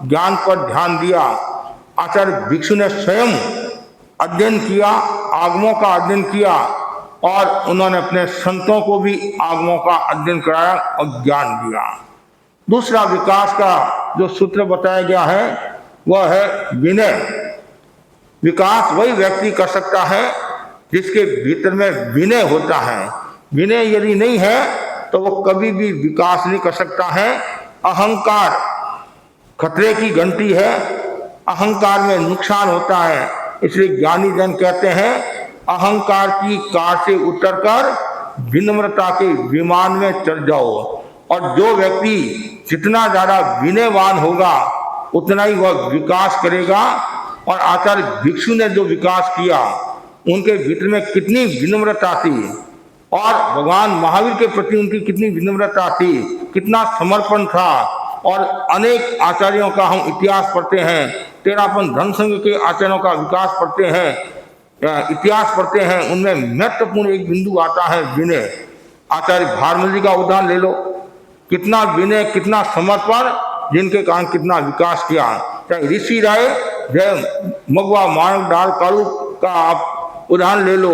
ज्ञान पर ध्यान दिया। आचार्य भिक्षु ने स्वयं अध्ययन किया, आगमों का अध्ययन किया और उन्होंने अपने संतों को भी आगमों का अध्ययन कराया और ज्ञान दिया। दूसरा विकास का जो सूत्र बताया गया है वह है विनय। विकास वही व्यक्ति कर सकता है जिसके भीतर में विनय होता है। विनय यदि नहीं है तो वो कभी भी विकास नहीं कर सकता है। अहंकार खतरे की घंटी है, अहंकार में नुकसान होता है। इसलिए ज्ञानी जन कहते हैं, अहंकार की कार से उतरकर विनम्रता के विमान में चढ़ जाओ। और जो व्यक्ति जितना ज्यादा विनयवान होगा उतना ही वह विकास करेगा। और आचार्य भिक्षु ने जो विकास किया, उनके भीतर में कितनी विनम्रता थी और भगवान महावीर के प्रति उनकी कितनी विनम्रता थी, कितना समर्पण था। और अनेक आचार्यों का हम इतिहास पढ़ते हैं, तेरापन धर्म संघ के आचार्यों का विकास पढ़ते हैं, इतिहास पढ़ते हैं। उनमें महत्वपूर्ण एक बिंदु आता है विनय। आचार्य भारमल जी का उदाहरण ले लो, कितना विनय, कितना समर्पण, जिनके कारण कितना विकास किया। चाहे ऋषि राय, जय मगवा मानव डाल कालू का आप उदाहरण ले लो,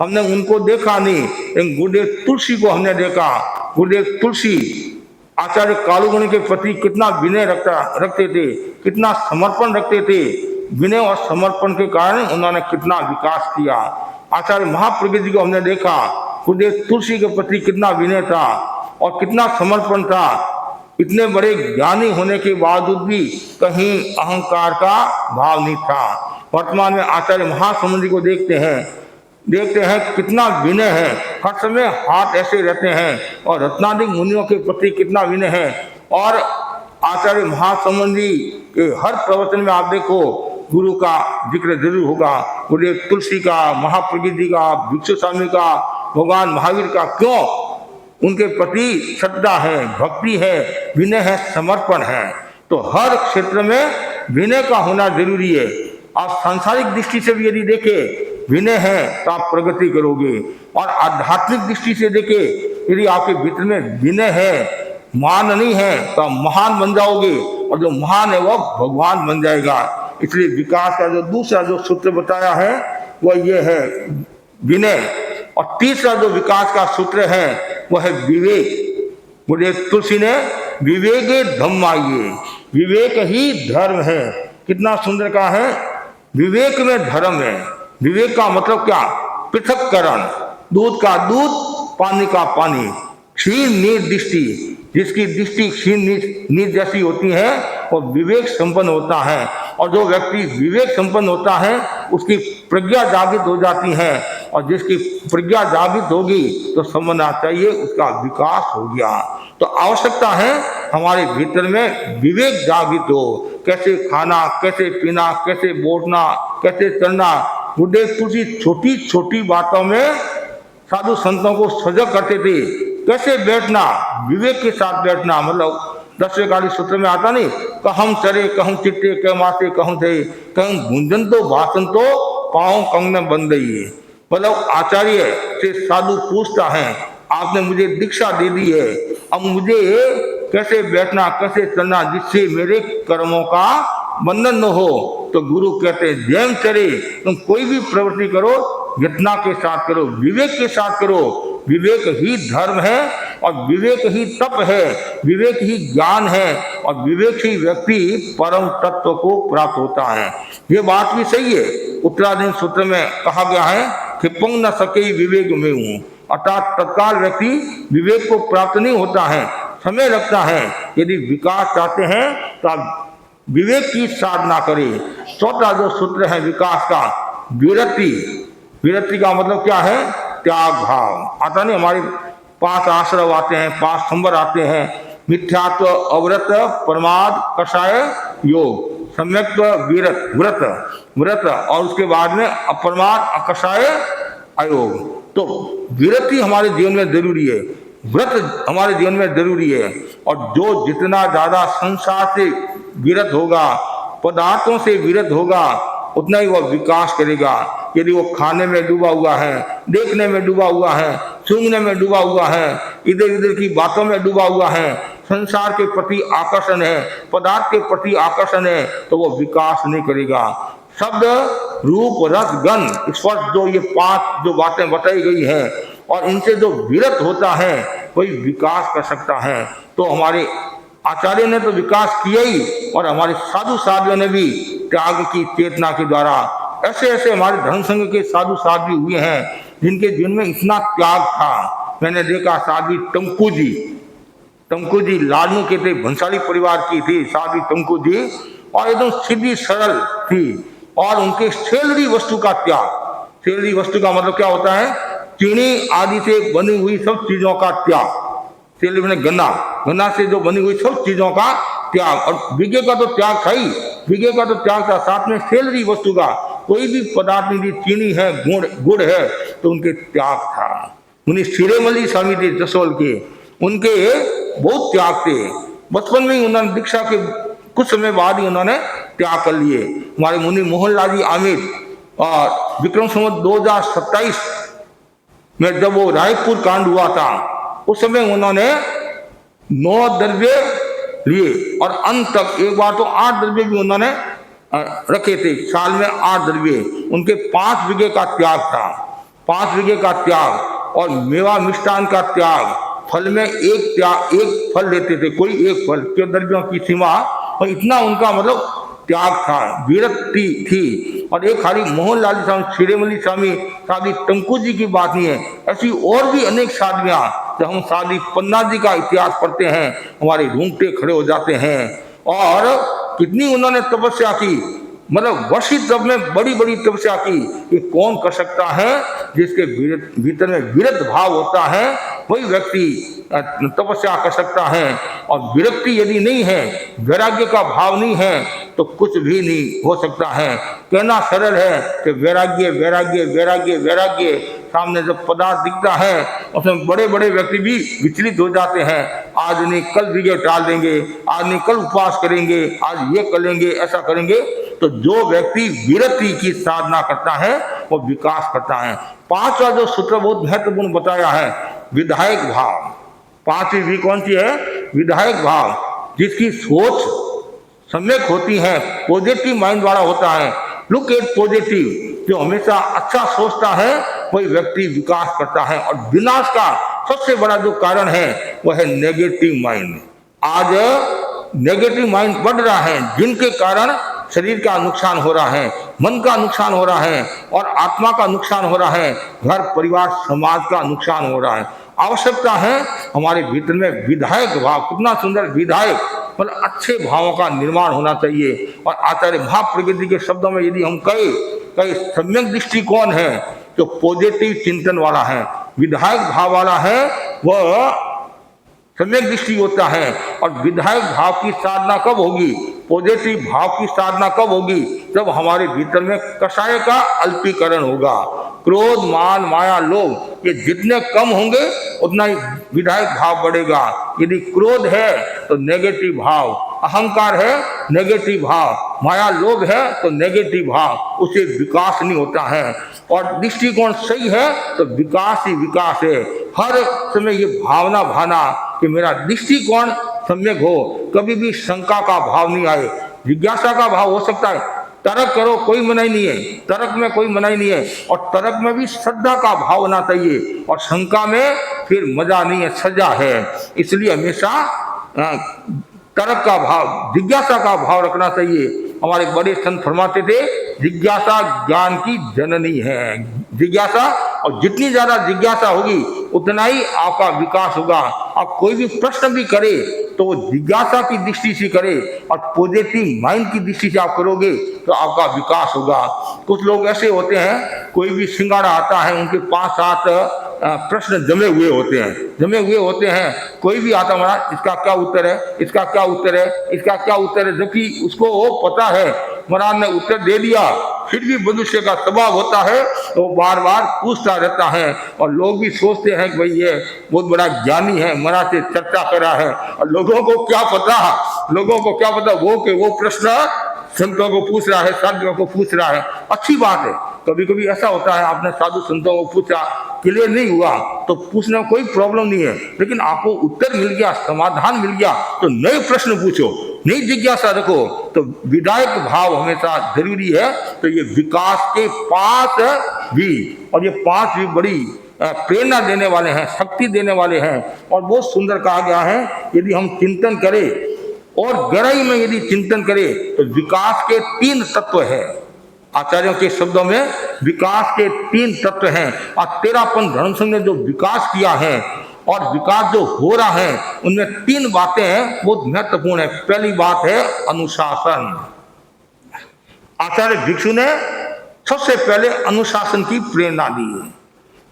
हमने उनको देखा नहीं, लेकिन गुरुदेव तुलसी को हमने देखा। गुरुदेव तुलसी आचार्य कालूगुण के प्रति कितना विनय रखते थे, कितना समर्पण रखते थे। विनय और समर्पण के कारण उन्होंने कितना विकास किया। आचार्य महाप्रज्ञ जी को हमने देखा, गुरुदेव तुलसी के प्रति कितना विनय था और कितना समर्पण था। इतने बड़े ज्ञानी होने के बावजूद भी कहीं अहंकार का भाव नहीं था। वर्तमान में आचार्य महासमुद्री को देखते हैं कितना विनय है, हर समय हाथ ऐसे रहते हैं और रत्नादिक मुनियों के प्रति कितना विनय है। और आचार्य महासमुद्री के हर प्रवचन में आप देखो गुरु का जिक्र जरूर होगा, गुरुदेव तुलसी का, महाप्रज्ञ जी का, भिक्षु स्वामी का, भगवान महावीर का। क्यों? उनके प्रति श्रद्धा है, भक्ति है, विनय है, समर्पण है। तो हर क्षेत्र में विनय का होना जरूरी है। आप सांसारिक दृष्टि से भी यदि देखें विनय है तो आप प्रगति करोगे, और आध्यात्मिक दृष्टि से देखें यदि आपके भीतर में विनय है, मान नहीं है, तो आप महान बन जाओगे, और जो महान है वह भगवान बन जाएगा। इसलिए विकास का जो दूसरा जो सूत्र बताया है वह ये है विनय, और तीसरा जो विकास का सूत्र है वह है विवेक। गुरुदेव तुलसी ने विवेके धम्माइये, विवेक ही धर्म है। कितना सुंदर कहा है, विवेक में धर्म है। विवेक का मतलब क्या? पृथक्करण, दूध का दूध, पानी का पानी, क्षीण नीर दृष्टि। जिसकी दृष्टि क्षीण नीर जैसी होती है वो विवेक संपन्न होता है, और जो व्यक्ति विवेक संपन्न होता है उसकी प्रज्ञा जागृत हो जाती है, और जिसकी प्रज्ञा जागृत होगी तो समझना चाहिए उसका विकास हो गया। तो आवश्यकता है हमारे भीतर में विवेक जागृत हो, कैसे खाना, कैसे पीना, कैसे बोलना, कैसे चलना। गुरुदेव तुलसी छोटी छोटी बातों में साधु संतों को सजग करते थे। कैसे बैठना, विवेक के साथ बैठना, मतलब 10वें काली सूत्र में आता नहीं, कहम चरे कहूँ चिट्टे कह मासे कहूँ थे कहूँ गुंजन तो भाषण तो पाँव कंगन बन गई। मतलब आचार्य से साधु पूछता है, आपने मुझे दीक्षा दे दी है, अब मुझे कैसे बैठना, कैसे चलना जिससे मेरे कर्मों का बंधन न हो। तो गुरु कहते हैं जैम चरे, तुम कोई भी प्रवृत्ति करो यत्ना के साथ करो, विवेक के साथ करो। विवेक ही धर्म है, और विवेक ही तप है, विवेक ही ज्ञान है, और विवेक ही व्यक्ति परम तत्व को प्राप्त होता है। ये बात भी सही है। उत्तराधीन सूत्र में कहा गया है कि पंग न सके विवेक में हूँ, अर्थात तत्काल व्यक्ति विवेक को प्राप्त नहीं होता है, समय लगता है। यदि विकास चाहते हैं तो आप विवेक की साधना करें। चौथा जो सूत्र है विकास का, विरति। विरति का मतलब क्या है? त्याग भाव। आता नहीं, हमारे 5 आश्रम आते हैं, 5 स्तंभ आते हैं, मिथ्यात्व, अव्रत, प्रमाद, कषाय, योग, सम्यक्त्व, व्रत, और उसके बाद में अप्रमाद, अकषाय, अयोग। तो विरति हमारे जीवन में जरूरी है, व्रत हमारे जीवन में जरूरी है। और जो जितना ज्यादा संसार से विरत होगा, पदार्थों से विरत होगा, उतना ही वह विकास करेगा। यदि वो खाने में डूबा हुआ है, देखने में डूबा हुआ है, सूंघने में डूबा हुआ है, इधर उधर की बातों में डूबा हुआ है, संसार के प्रति आकर्षण है, पदार्थ के प्रति आकर्षण है, तो वो विकास नहीं करेगा। शब्द, रूप, रस, गंध, स्पर्श, जो ये 5 जो बातें बताई गई हैं, और इनसे जो विरत होता है वही विकास कर सकता है। तो हमारे आचार्य ने तो विकास किया ही, और हमारे साधु साध्यों ने भी त्याग की चेतना के द्वारा ऐसे ऐसे हमारे धर्म संघ के साधु साध्वी हुए हैं जिनके जीवन में इतना त्याग था। मैंने देखा साध्वी तंकु जी लालनू के थे, भंसाली परिवार की थी साध्वी तंकु जी, और एकदम सीधी सरल थी, और उनके सेलरी वस्तु का त्याग। सेलरी वस्तु का मतलब क्या होता है? चीनी आदि से बनी हुई सब चीजों का त्याग। सेलरी मैंने गन्ना से जो बनी हुई सब चीजों का त्याग। और विज्ञ का तो त्याग था ही, विज्ञ का तो त्याग था, साथ में सेलरी वस्तु का कोई भी पदार्थ नहीं, चीनी है, गुड़ है, तो उनके त्याग था। मुनि शिरेमली स्वामी थे जसोल के, उनके बहुत त्याग थे। बचपन में ही उन्होंने दीक्षा के कुछ समय बाद ही उन्होंने त्याग कर लिए। हमारे मुनि मोहनलाल जी आमिर, और विक्रम संवत 2027 में जब वो रायपुर कांड हुआ था, उस समय उन्होंने 9 द्रव्य लिए, और अंत तक एक बार तो 8 द्रव्य भी उन्होंने रखे थे। साल में 8 द्रव्य। उनके 5 बीघे का त्याग था, 5 बीघे का त्याग, और मेवा मिष्टान का त्याग। फल में एक फल लेते थे, कोई एक फल, क्यों द्रव्यों की सीमा, और इतना उनका मतलब त्याग था, विरक्ति थी। और एक खाली मोहनलाल स्वामी, शिरेमली स्वामी, साध्वी तंकु जी की बात नहीं है, ऐसी और भी अनेक साधवियां जब हम सादी पन्ना जी का इतिहास पढ़ते हैं हमारे रोंगटे खड़े हो जाते हैं। और कितनी उन्होंने तपस्या की, मतलब वर्षित तप में बड़ी बड़ी तपस्या की। ये कौन कर सकता है? जिसके भीतर में विरक्त भाव होता है वही व्यक्ति तपस्या कर सकता है। और विरक्ति यदि नहीं है, वैराग्य का भाव नहीं है, तो कुछ भी नहीं हो सकता है। कहना सरल है कि वैराग्य वैराग्य वैराग्य वैराग्य, सामने जब पदार्थ दिखता है उसमें बड़े बड़े व्यक्ति भी विचलित हो जाते हैं। आज नहीं कल विजय टाल देंगे, आज नहीं कल उपवास करेंगे, आज ये कर लेंगे, ऐसा करेंगे। तो जो व्यक्ति विरक्ति की साधना करता है वो विकास करता है। पांचवा जो सूत्र बहुत महत्वपूर्ण बताया है, विधायक भाव। पांचवी भी कौन सी है? विधायक भाव। जिसकी सोच सम्यक होती है, पॉजिटिव माइंड वाला होता है, लुक एट पॉजिटिव, जो हमेशा अच्छा सोचता है वही व्यक्ति विकास करता है। और विनाश का सबसे बड़ा जो कारण है वह है नेगेटिव माइंड। आज नेगेटिव माइंड बढ़ रहा है, जिनके कारण शरीर का नुकसान हो रहा है, मन का नुकसान हो रहा है और आत्मा का नुकसान हो रहा है, घर परिवार समाज का नुकसान हो रहा है। आवश्यकता है हमारे भीतर में विधायक भाव। कितना सुंदर विधायक, मतलब अच्छे भावों का निर्माण होना चाहिए। और आचार्य महाप्रकृति के शब्दों में यदि हम कई सम्यक दृष्टिकोण है जो पॉजिटिव चिंतन वाला है, विधायक भाव वाला है, वह सम्यक दृष्टि होता है। और विधायक भाव की साधना कब होगी? पॉजिटिव भाव की साधना कब होगी? जब हमारे भीतर में कषाय का अल्पीकरण होगा। क्रोध मान माया लोभ ये जितने कम होंगे उतना ही विधायक भाव बढ़ेगा। यदि क्रोध है तो नेगेटिव भाव, अहंकार है नेगेटिव भाव, माया लोभ है तो नेगेटिव भाव, उसे विकास नहीं होता है। और दृष्टिकोण सही है तो विकास ही विकास है। हर समय ये भावना भाना कि मेरा दृष्टिकोण सम्यक हो, कभी भी शंका का भाव नहीं आए, जिज्ञासा का भाव हो सकता है। तर्क करो कोई मनाही नहीं है, तर्क में कोई मनाही नहीं है। और तर्क में भी श्रद्धा का भाव होना चाहिए, और शंका में फिर मजा नहीं है, सजा है। इसलिए हमेशा तर्क का भाव, जिज्ञासा का भाव रखना चाहिए। हमारे बड़े संत फरमाते थे, जिज्ञासा ज्ञान की जननी है। जिज्ञासा, और जितनी ज्यादा जिज्ञासा होगी उतना ही आपका विकास होगा। आप कोई भी प्रश्न भी करे तो वो जिज्ञासा की दृष्टि से करे और पॉजिटिव माइंड की दृष्टि से आप करोगे तो आपका विकास होगा। कुछ लोग ऐसे होते हैं, कोई भी सिंगाड़ा आता है उनके 5-7 प्रश्न जमे हुए होते हैं। कोई भी आता, महाराज इसका क्या उत्तर है, इसका क्या उत्तर है, इसका क्या उत्तर है, जबकि उसको वो पता है, महाराज ने उत्तर दे दिया, फिर भी मनुष्य का स्वभाव होता है तो बार बार पूछता रहता है। और लोग भी सोचते हैं कि भाई ये बहुत बड़ा ज्ञानी है, महाराज से चर्चा कर रहा है। और लोगों को क्या पता वो प्रश्न संतों को पूछ रहा है, साधुओं को पूछ रहा है। अच्छी बात है, कभी कभी ऐसा होता है आपने साधु संतों को पूछा, क्लियर नहीं हुआ तो पूछने में कोई प्रॉब्लम नहीं है, लेकिन आपको उत्तर मिल गया, समाधान मिल गया तो नए प्रश्न पूछो, नई जिज्ञासा रखो। तो विधायक भाव हमेशा जरूरी है। तो ये विकास के 5 भी, और ये 5 भी बड़ी प्रेरणा देने वाले हैं, शक्ति देने वाले हैं। और बहुत सुंदर कहा गया है, यदि हम चिंतन करें और गहराई में यदि चिंतन करें तो विकास के 3 तत्व है। आचार्यों के शब्दों में विकास के 3 तत्व हैं। और तेरापन धर्म संघ ने जो विकास किया है और विकास जो हो रहा है उनमें 3 बातें बहुत महत्वपूर्ण है। पहली बात है अनुशासन। आचार्य भिक्षु ने सबसे पहले अनुशासन की प्रेरणा दी है।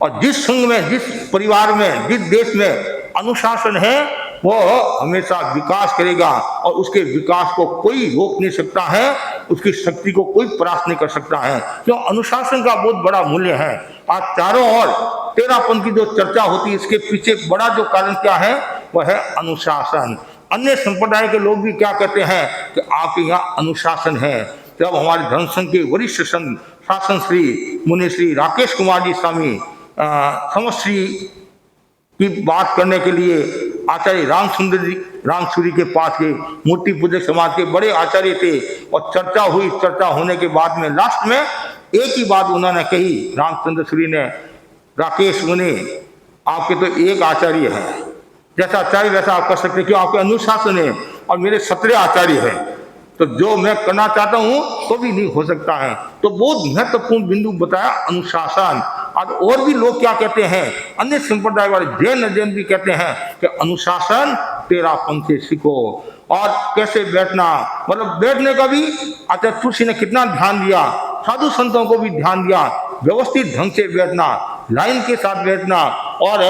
और जिस संघ में, जिस परिवार में, जिस देश में अनुशासन है वो हमेशा विकास करेगा और उसके विकास को कोई रोक नहीं सकता है, उसकी शक्ति को कोई परास्त नहीं कर सकता है। क्यों? अनुशासन का बहुत बड़ा मूल्य है। आज चारों ओर तेरापन की जो चर्चा होती है, इसके पीछे बड़ा जो कारण क्या है वह है अनुशासन। अन्य संप्रदाय के लोग भी क्या कहते हैं कि आपके यहाँ अनुशासन है। जब हमारे धर्म संघ के वरिष्ठ संत शासन श्री मुनि श्री राकेश कुमार जी स्वामी समश्री की बात करने के लिए आचार्य रामसूरी के पास के मूर्ति पूजक समाज के बड़े आचार्य थे। और चर्चा हुई, चर्चा होने के बाद में लास्ट में एक ही बात उन्होंने कही, रामचंद्र सूरी ने, राकेश मुनि आपके तो एक आचार्य है, जैसा आचार्य वैसा आप कर सकते, क्यों? आपके अनुशासन है और मेरे 17 आचार्य हैं, तो जो मैं करना चाहता हूं तो भी नहीं हो सकता है। तो बहुत महत्वपूर्ण बिंदु बताया अनुशासन। और भी लोग क्या कहते हैं, अन्य संप्रदाय वाले जैन भी कहते हैं कि अनुशासन तेरापन से सीखो। और कैसे बैठना, मतलब बैठने का भी आचार्य तुलसी ने कितना ध्यान दिया, साधु संतों को भी ध्यान दिया, व्यवस्थित ढंग से बैठना, लाइन के साथ बैठना। और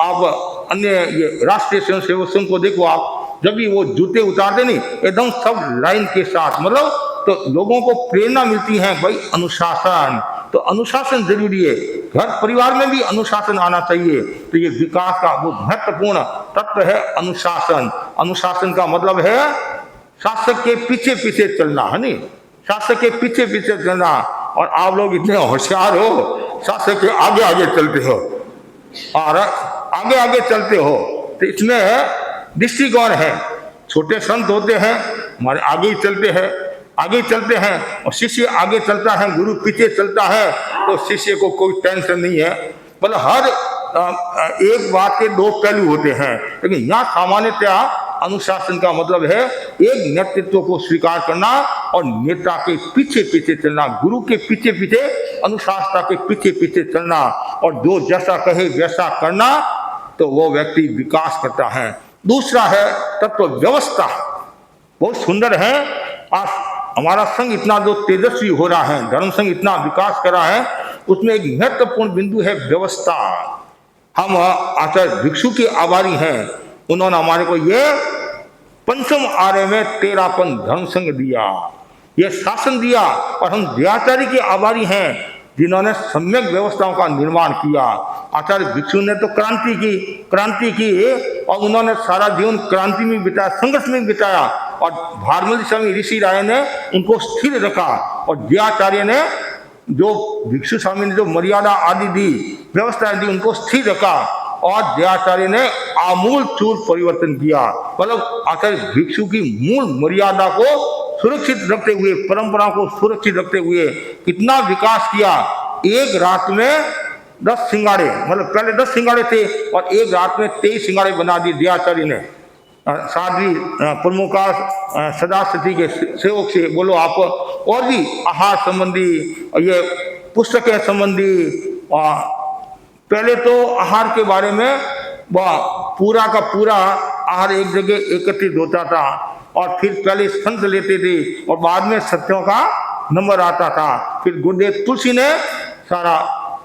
आप अन्य ये राष्ट्रीय स्वयं सेवक संघ को देखो, आप जब भी वो जूते उतारते नहीं, एकदम सब लाइन के साथ, मतलब तो लोगों को प्रेरणा मिलती है भाई अनुशासन। तो अनुशासन जरूरी है, घर परिवार में भी अनुशासन आना चाहिए। तो ये विकास का वो महत्वपूर्ण तत्व है अनुशासन। अनुशासन का मतलब है शासक के पीछे पीछे चलना, है नहीं, शासक के पीछे पीछे चलना। और आप लोग इतने होशियार हो, शासक के आगे आगे चलते हो और आगे आगे चलते हो। तो इसमें दृष्टिकोण है, छोटे संत होते हैं हमारे आगे ही चलते हैं, आगे चलते हैं, और शिष्य आगे चलता है, गुरु पीछे चलता है, तो शिष्य को कोई टेंशन नहीं है। मतलब हर एक बात के दो पहलू होते हैं, लेकिन यहाँ सामान्यतया अनुशासन का मतलब है एक नेतृत्व को स्वीकार करना और नेता के पीछे पीछे चलना, गुरु के पीछे पीछे, अनुशासता के पीछे पीछे चलना, और जो जैसा कहे वैसा करना, तो वो व्यक्ति विकास करता है। दूसरा है तत्व व्यवस्था, बहुत सुंदर है। आज हमारा संघ इतना जो तेजस्वी हो रहा है, धर्म संघ इतना विकास कर रहा है, उसमें एक महत्वपूर्ण बिंदु है व्यवस्था। हम आचार्य भिक्षु के आभारी हैं, उन्होंने हमारे को ये पंचम आर्य में तेरापन धर्म संघ दिया, ये शासन दिया। और हम दयाचार्य के आभारी हैं जिन्होंने सम्यक व्यवस्थाओं का निर्माण किया। आचार्य भिक्षु ने तो क्रांति की और उन्होंने सारा जीवन क्रांति में बिताया, संघर्ष में बिताया। और भारमल स्वामी ऋषि राय ने उनको स्थिर रखा, और दयाचार्य ने जो भिक्षु स्वामी ने जो मर्यादा आदि दी, व्यवस्था दी, उनको स्थिर रखा। और दयाचार्य ने आमूल चूल परिवर्तन किया, मतलब आचार्य भिक्षु की मूल मर्यादा को सुरक्षित रखते हुए, परंपरा को सुरक्षित रखते हुए कितना विकास किया। एक रात में 10 सिंगाड़े, मतलब पहले 10 सिंगाड़े थे और एक रात में 23 सिंगाड़े बना दिए दयाचार्य ने। साध्वी प्रमुखा सदासती के सेवक से बोलो आप, और भी आहार संबंधी, ये पुस्तकें संबंधी, पहले तो आहार के बारे में पूरा का पूरा आहार एक जगह एकत्रित होता था, और फिर पहले संत लेते थे और बाद में सत्यों का नंबर आता था। फिर गुरुदेव तुलसी ने सारा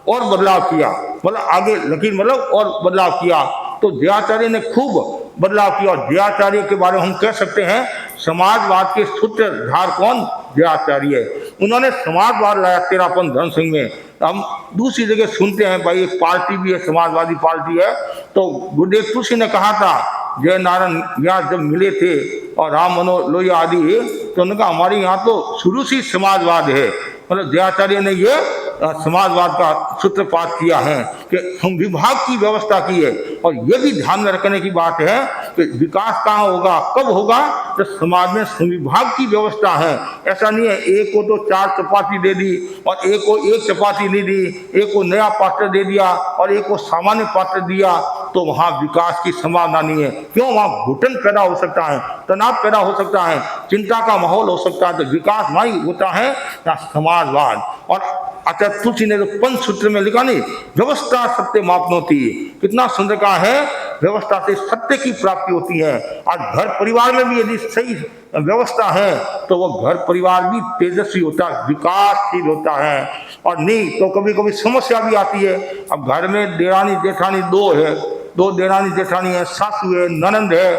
और बदलाव किया, मतलब आगे लकीर मतलब और बदलाव किया। तो दयाचार्य ने खूब बदलाव किया, और दयाचार्य के बारे में हम कह सकते हैं समाजवाद के सूत्रधार कौन, दयाचार्य। उन्होंने समाजवाद लाया तेरापन धर्म संघ में। हम दूसरी जगह सुनते हैं भाई एक पार्टी भी है, समाजवादी पार्टी है। तो गुरुदेव तुलसी ने कहा था, जय नारायण व्यास जब मिले थे और राम मनोहर लोहिया आदि, तो उन्होंने कहा हमारे यहाँ तो शुरू से समाजवाद है। मतलब दयाचार्य ने ये समाजवाद का सूत्रपात किया है कि हम विभाग की व्यवस्था की है। और ये भी ध्यान में रखने की बात है कि विकास कहाँ होगा, कब होगा, तो समाज में संविभाग की व्यवस्था है। ऐसा नहीं है एक को तो 4 चपाती दे दी और एक को 1 चपाती नहीं दी, एक को नया पात्र दे दिया और एक को सामान्य पात्र दिया, तो वहाँ विकास की संभावना नहीं है। क्यों, वहाँ घुटन पैदा हो सकता है, तनाव पैदा हो सकता है, चिंता का माहौल हो सकता है। तो विकास वहीं होता है या समाजवाद। और आचार्य तुलसी ने जो पंचसूत्र में लिखा नहीं, व्यवस्था सत्य मापनोति, कितना सुंदर कहा है, व्यवस्था से सत्य की प्राप्ति होती है। आज घर परिवार में भी यदि सही व्यवस्था है तो वो घर परिवार भी तेजस्वी होता है, विकासशील होता है। और नहीं तो कभी कभी समस्या भी आती है। अब घर में देरानी जेठानी 2 है, 2 देरानी जेठानी है, सासू है, ननंद है,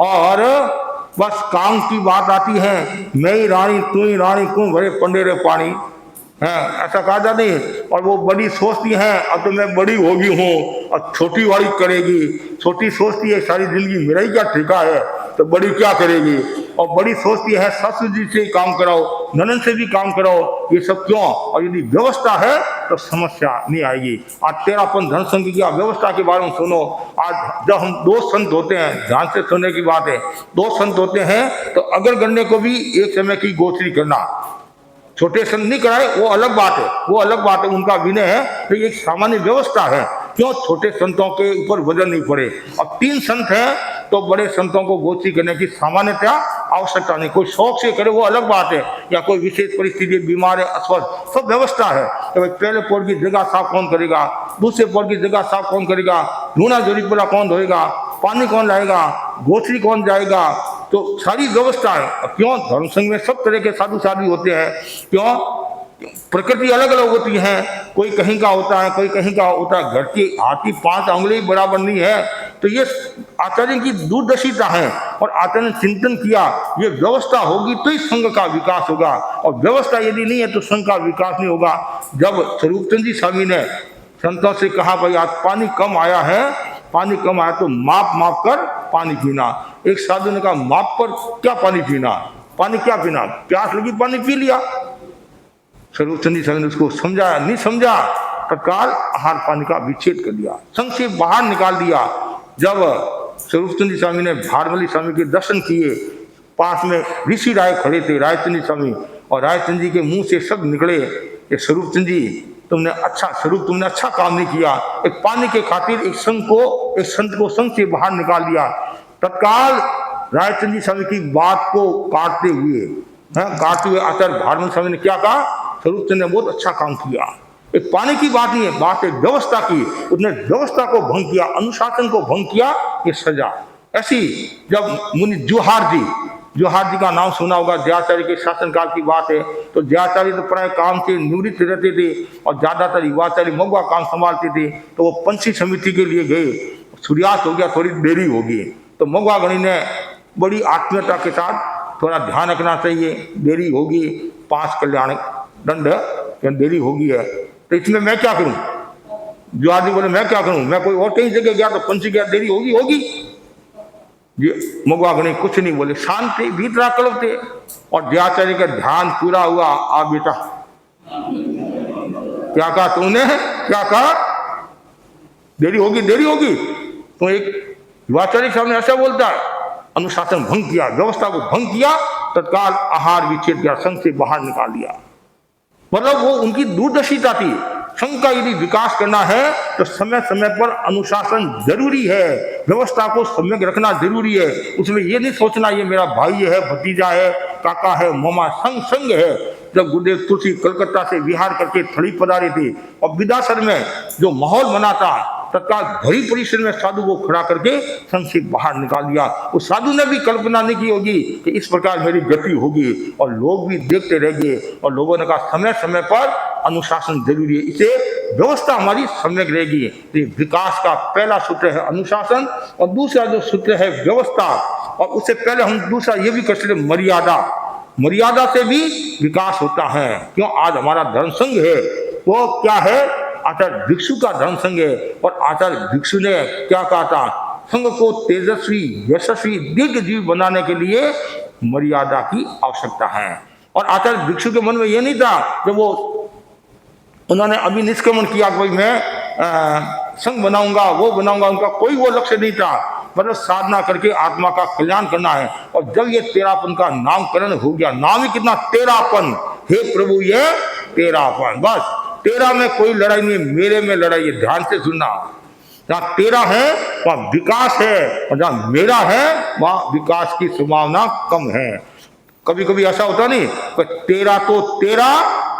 और बस काम की बात आती है, मैं ही रानी तू ही रानी, क्यों भरे पंडेरे पानी है, ऐसा कहा जाता नहीं। और वो बड़ी सोचती हैं अब तो मैं बड़ी होगी हूँ और छोटी वाली करेगी, छोटी सोचती है सारी जिंदगी मेरा ही क्या ठेका है, तो बड़ी क्या करेगी। और बड़ी सोचती है ससुर जी से काम कराओ, ननद से भी काम कराओ, ये सब क्यों। और यदि व्यवस्था है तो समस्या नहीं आएगी। आज तेरापन धर्म संघ की व्यवस्था के बारे में सुनो। आज जब हम 2 संत होते हैं, ध्यान से सुनने की बात है, 2 संत होते हैं तो अगर गणने को भी एक समय की गोचरी करना, छोटे संत नहीं कराए वो अलग बात है, वो अलग बात है, उनका विनय है। तो एक सामान्य व्यवस्था है, क्यों छोटे संतों के ऊपर वजन नहीं पड़े। अब 3 संत हैं तो बड़े संतों को गोष्ठी करने की सामान्यतया आवश्यकता नहीं। कोई शौक से करे वो अलग बात है, या कोई विशेष परिस्थिति, बीमार है, अस्वस्थ, सब व्यवस्था है। तो भाई पहले पोर की जगह साफ कौन करेगा, दूसरे पोर की जगह साफ कौन करेगा, लूना जोरी पूरा कौन धोएगा, पानी कौन लाएगा, गोत्री कौन जाएगा, तो सारी व्यवस्था है। क्यों? धर्म संघ में सब तरह के साधु साधु होते हैं। क्यों? प्रकृति अलग अलग होती है, कोई कहीं का होता है, कोई कहीं का होता है। घर की हाथ की 5 उंगली बराबर नहीं है। तो ये आचार्य की दूरदर्शिता है, और आचार्य ने चिंतन किया ये व्यवस्था होगी तो ही संघ का विकास होगा, और व्यवस्था यदि नहीं है तो संघ का विकास नहीं होगा। जब स्वरूपचंद जी स्वामी ने संतों से कहा भाई आज पानी कम आया है, पानी कम आया तो माप कर पानी पीना। एक साधु ने कहा माप पर क्या पानी पीना, पानी क्या पीना, प्यास लगी पानी पी लिया। स्वरूपचंद जी स्वामी ने उसको समझाया, नहीं समझा, तत्काल आहार पानी का विच्छेद कर दिया, संघ से बाहर निकाल दिया। जब स्वरूपचंद जी स्वामी ने भारमली स्वामी के दर्शन किए, पास में ऋषि राय खड़े थे, रायचंद जी स्वामी, और रायचंद जी के मुंह से शब्द निकले कि स्वरूपचंद जी तुमने अच्छा काम नहीं किया। एक पानी के खातिर एक संत को संघ से बाहर निकाल दिया। तत्काल रायचंद जी स्वामी की बात को काटते हुए आचार्य भारमल स्वामी ने क्या कहा, स्वरूपचंद ने बहुत अच्छा काम किया। एक पानी की बात नहीं है, बात एक व्यवस्था की, उसने व्यवस्था को भंग किया, अनुशासन को भंग किया, ये सजा। ऐसी जब मुनि जोहार जी का नाम सुना होगा, जयाचार्य के शासनकाल की बात है। तो जयाचार्य तो प्राय काम से निवृत्त रहते थे, और ज्यादातर युवाचार्य मगुआ काम संभालते थे। तो वो पंछी समिति के लिए गए, सूर्यास्त हो गया, थोड़ी देरी होगी, तो मगुआ गणी ने बड़ी आत्मीयता के साथ थोड़ा ध्यान रखना चाहिए, देरी होगी, 5 कल्याण दंड, देरी होगी है, तो इसमें मैं क्या करूं? जो आदमी बोले मैं क्या करूं, मैं कोई और कहीं जगह गया तो पंछी गया, देरी होगी। ये मगुआ गणी कुछ नहीं बोले, शांत थे, भीतरा कल्प थे। और जयाचार्य का ध्यान पूरा हुआ, आ बेटा क्या कहा तूने, क्या कहा, देरी होगी। तो एक युवाचार्य सामने ऐसा बोलता है, अनुशासन भंग किया, व्यवस्था को भंग किया, तत्काल आहार विच्छेद किया, संघ से बाहर निकाल दिया। मतलब वो उनकी दूरदर्शिता थी। संघ का यदि विकास करना है तो समय समय पर अनुशासन जरूरी है, व्यवस्था को सम्यक रखना जरूरी है। उसमें ये नहीं सोचना ये मेरा भाई है, भतीजा है, काका है, मामा, संग है। जब गुरुदेव तुलसी कलकत्ता से विहार करके थड़ी पधारे थे, और विदासर में जो माहौल बना था, तत्काल भरी परिसर में साधु को खड़ा करके संघ से बाहर निकाल दिया। उस साधु ने भी कल्पना नहीं की होगी कि इस प्रकार मेरी गति होगी, और लोग भी देखते रहेंगे। और लोगों ने कहा समय समय पर अनुशासन जरूरी है, इसे व्यवस्था हमारी सम्यक रहेगी। तो विकास का पहला सूत्र है अनुशासन, और दूसरा जो सूत्र है व्यवस्था। और उससे पहले हम दूसरा ये भी कर सकते मर्यादा से भी विकास होता है। क्यों? आज हमारा धर्म संघ है, वो क्या है, आचार्य भिक्षु का धर्म संघ है। और आचार्य भिक्षु ने क्या कहा था, संघ को तेजस्वी, यशस्वी, दीर्घ जीव बनाने के लिए मर्यादा की आवश्यकता है। और आचार्य भिक्षु के मन में यह नहीं था जब वो उन्होंने अभी निष्क्रमण किया, कोई मैं संघ बनाऊंगा, वो बनाऊंगा, उनका कोई वो लक्ष्य नहीं था। मतलब साधना करके आत्मा का कल्याण करना है। और जब ये तेरापन का नामकरण हो गया, नाम ही कितना तेरापन, हे प्रभु ये तेरापन, बस तेरा में कोई लड़ाई नहीं, मेरे में लड़ाई है। ध्यान से सुनना, जहाँ तेरा है वहाँ विकास है, और जहाँ मेरा है वहाँ विकास की संभावना कम है। कभी कभी ऐसा होता नहीं, तेरा तो तेरा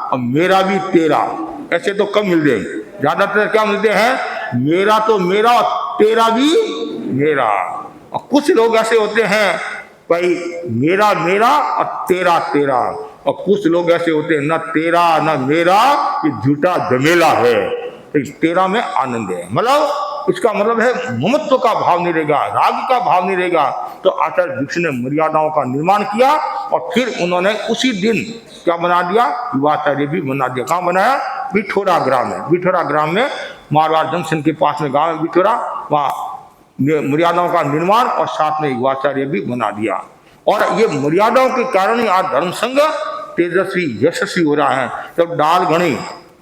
और मेरा भी तेरा, ऐसे तो कम मिलते हैं। ज्यादातर क्या मिलते हैं, मेरा तो मेरा और तेरा भी मेरा। और कुछ लोग ऐसे होते हैं भाई मेरा मेरा और तेरा तेरा, और कुछ लोग ऐसे होते हैं न तेरा न मेरा, ये झूठा झमेला है, तेरा में आनंद है। मतलब इसका मतलब है ममत्व का भाव नहीं रहेगा, राग का भाव नहीं रहेगा। तो आचार्य भिक्षु ने मर्यादाओं का निर्माण किया, और फिर उन्होंने उसी दिन क्या बना दिया, युवाचार्य भी बना दिया। कहाँ बनाया, बिठोरा ग्राम में। बिठोरा ग्राम में मारवाड़ जंक्शन के पास में गाँव है बिठोरा, वहाँ मर्यादाओं का निर्माण और साथ में युवाचार्य भी बना दिया। और ये मर्यादाओं के कारण ही आज धर्म संघ तेजस्वी यशस्वी हो रहा है। जब डाल गणी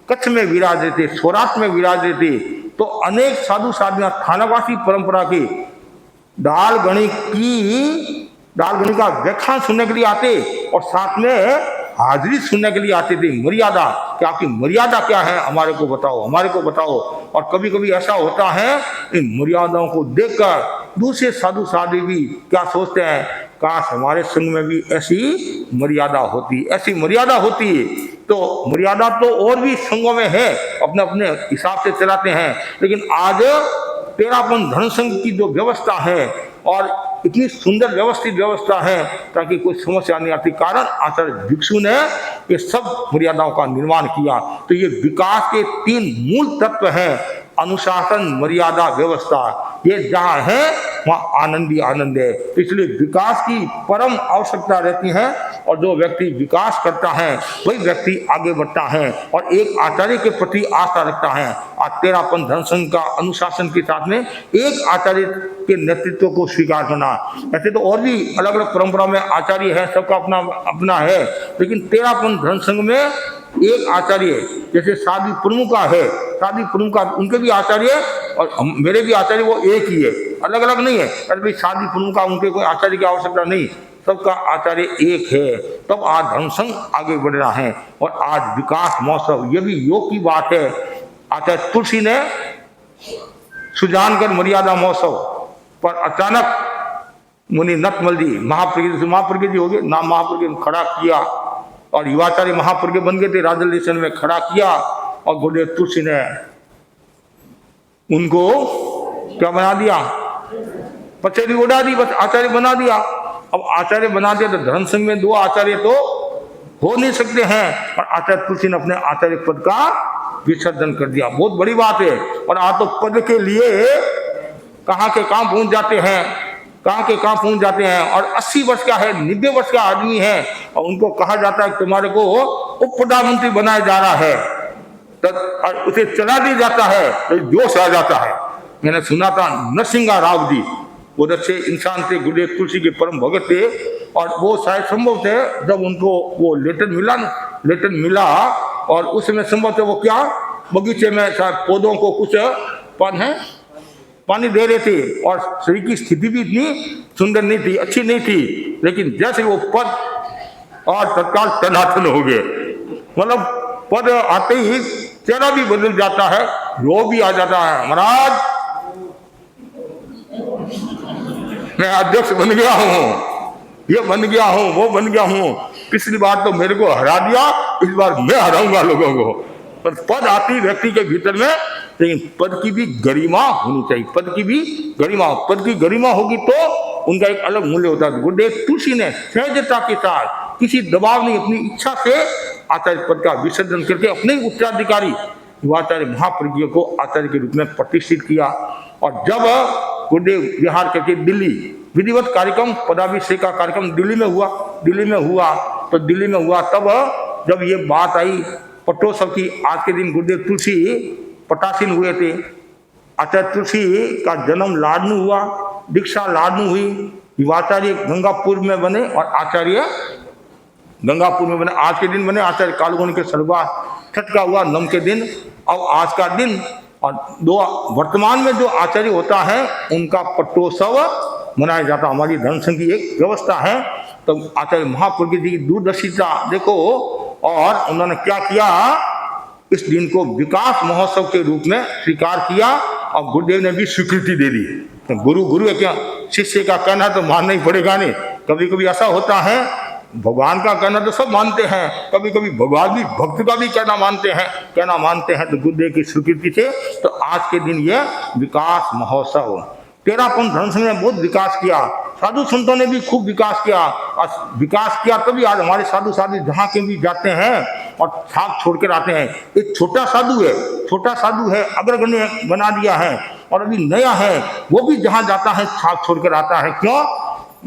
कच्छ में विराज रहते, सौराष्ट्र में विराज रहते, तो अनेक साधु साधुआ थानावासी परंपरा के डाल गणी का व्याख्यान सुनने के लिए आते, और साथ में हाजिरी सुनने के लिए आते थे। मर्यादा, कि आपकी मर्यादा क्या है, हमारे को बताओ, हमारे को बताओ। और कभी कभी ऐसा होता है इन मर्यादाओं को देखकर दूसरे साधु साधु भी क्या सोचते हैं, काश हमारे संघ में भी ऐसी मर्यादा होती, ऐसी मर्यादा होती। तो मर्यादा तो और भी संघों में है, अपने अपने हिसाब से चलाते हैं, लेकिन आज तेरापन धर्म संघ की जो व्यवस्था है और इतनी सुंदर व्यवस्थित व्यवस्था है ताकि कोई समस्या नहीं आती, कारण आचार्य भिक्षु ने ये सब मर्यादाओं का निर्माण किया। तो ये विकास के 3 मूल तत्व हैं, अनुशासन, मर्यादा, व्यवस्था। ये जहाँ है वहाँ आनंद ही आनंद है। इसलिए विकास की परम आवश्यकता रहती है और जो व्यक्ति विकास करता है वही व्यक्ति आगे बढ़ता है और एक आचार्य के प्रति आस्था रखता है। आज तेरापन धर्म संघ का अनुशासन के साथ में एक आचार्य के नेतृत्व को स्वीकार करना। ऐसे तो और भी अलग अलग परंपरा में आचार्य है, सबका अपना अपना है, लेकिन तेरापन धर्म संघ में एक आचार्य, जैसे शादी प्रमुख है, शादी प्रमुख उनके भी आचार्य और मेरे भी आचार्य वो एक ही है, अलग अलग नहीं है। अरे भाई शादी प्रमुख उनके कोई आचार्य की आवश्यकता नहीं, सबका आचार्य एक है। तब आज धर्म संघ आगे बढ़ रहा है और आज विकास महोत्सव, ये भी योग की बात है। आचार्य तुलसी ने सुजानगढ़ मर्यादा महोत्सव पर अचानक मुनि नतमल जी महाप्रज्ञ जी हो गए, नाम महाप्रज्ञ खड़ा किया और युवाचार्य महाप्रज्ञ बन गए थे, राजलेशन में खड़ा किया और गुरुदेव तुलसी ने उनको क्या बना दिया, पचेरी उड़ा दी, बस आचार्य बना दिया। अब आचार्य बना दिया तो धर्म संघ में 2 आचार्य तो हो नहीं सकते हैं, और आचार्य तुलसी ने अपने आचार्य पद का विसर्जन कर दिया। बहुत बड़ी बात है। और आज तो पद के लिए कहाँ के कहाँ पहुंच जाते हैं, कहाँ के कहाँ पहुंच जाते हैं, और 80 वर्ष का है, 90 वर्ष का आदमी है और उनको कहा जाता है तुम्हारे को उप प्रधानमंत्री बनाया जा रहा है, तो उसे चला दिया जाता है तो जोश आ जाता है। मैंने सुना था नरसिंगा राव जी बहुत अच्छे इंसान थे, गुरुदेव तुलसी के परम भगत थे, और वो शायद संभव थे जब उनको वो लेटर मिला और उस समय संभव थे वो क्या बगीचे में शायद पौधों को कुछ पानी दे रहे थे और शरीर की स्थिति भी इतनी सुंदर नहीं थी, अच्छी नहीं थी, लेकिन जैसे वो पद और तत्काल टनाटन हो गए। मतलब पद आते ही चेहरा भी बदल जाता है, रोग भी आ जाता है। महाराज मैं अध्यक्ष बन गया हूँ, ये बन गया हूँ, वो बन गया हूँ, पिछली बार तो मेरे को हरा दिया, इस बार मैं हराऊंगा लोगों को। पर पद आती व्यक्ति के भीतर में, लेकिन पद की भी गरिमा होनी चाहिए, पद की भी गरिमा होगी तो उनका एक अलग मूल्य होता है। गुरुदेव तुलसी ने सहजता के साथ, किसी दबाव नहीं, अपनी इच्छा से आचार्य पद का विसर्जन करके अपने उत्तराधिकारी युवाचार्य महाप्रज्ञ को आचार्य के रूप में प्रतिष्ठित किया। और जब गुरुदेव विहार करके दिल्ली विधिवत कार्यक्रम, पदाभिषेक का कार्यक्रम दिल्ली में हुआ, तब जब ये बात आई पटोत्सव की, आज के दिन गुरुदेव तुलसी पटासीन हुए थे। आचार्य तुलसी का जन्म लाडनू हुआ, दीक्षा लाडनू हुई, युवाचार्य गंगापुर में बने और आचार्य गंगापुर में बने। आज के दिन बने आचार्य कालगुण के सर्वा छठ का हुआ नम के दिन, अब आज का दिन। और 2 वर्तमान में जो आचार्य होता है उनका पटोत्सव मनाया जाता, हमारी धर्म संघ की एक व्यवस्था है। तो आचार्य महाप्रज्ञ जी की दूरदर्शिता देखो, और उन्होंने क्या किया, इस दिन को विकास महोत्सव के रूप में स्वीकार किया और गुरुदेव ने भी स्वीकृति दे दी। तो गुरु है क्या, शिष्य का कहना तो मानना ही पड़ेगा। नहीं, कभी कभी ऐसा होता है, भगवान का कहना तो सब मानते हैं, कभी कभी भगवान भी भक्त का भी कहना मानते हैं। तो गुरुदेव की स्वीकृति से तो आज के दिन ये विकास महोत्सव, तेरापन धर्म संघ ने बहुत विकास किया, साधु संतों ने भी खूब विकास किया, तभी आज हमारे साधु साधु जहाँ के भी जाते हैं और छाप छोड़ कर आते हैं। एक छोटा साधु है, अग्रगण्य बना दिया है, और अभी नया है, वो भी जहाँ जाता है छाप छोड़ कर आता है। क्यों?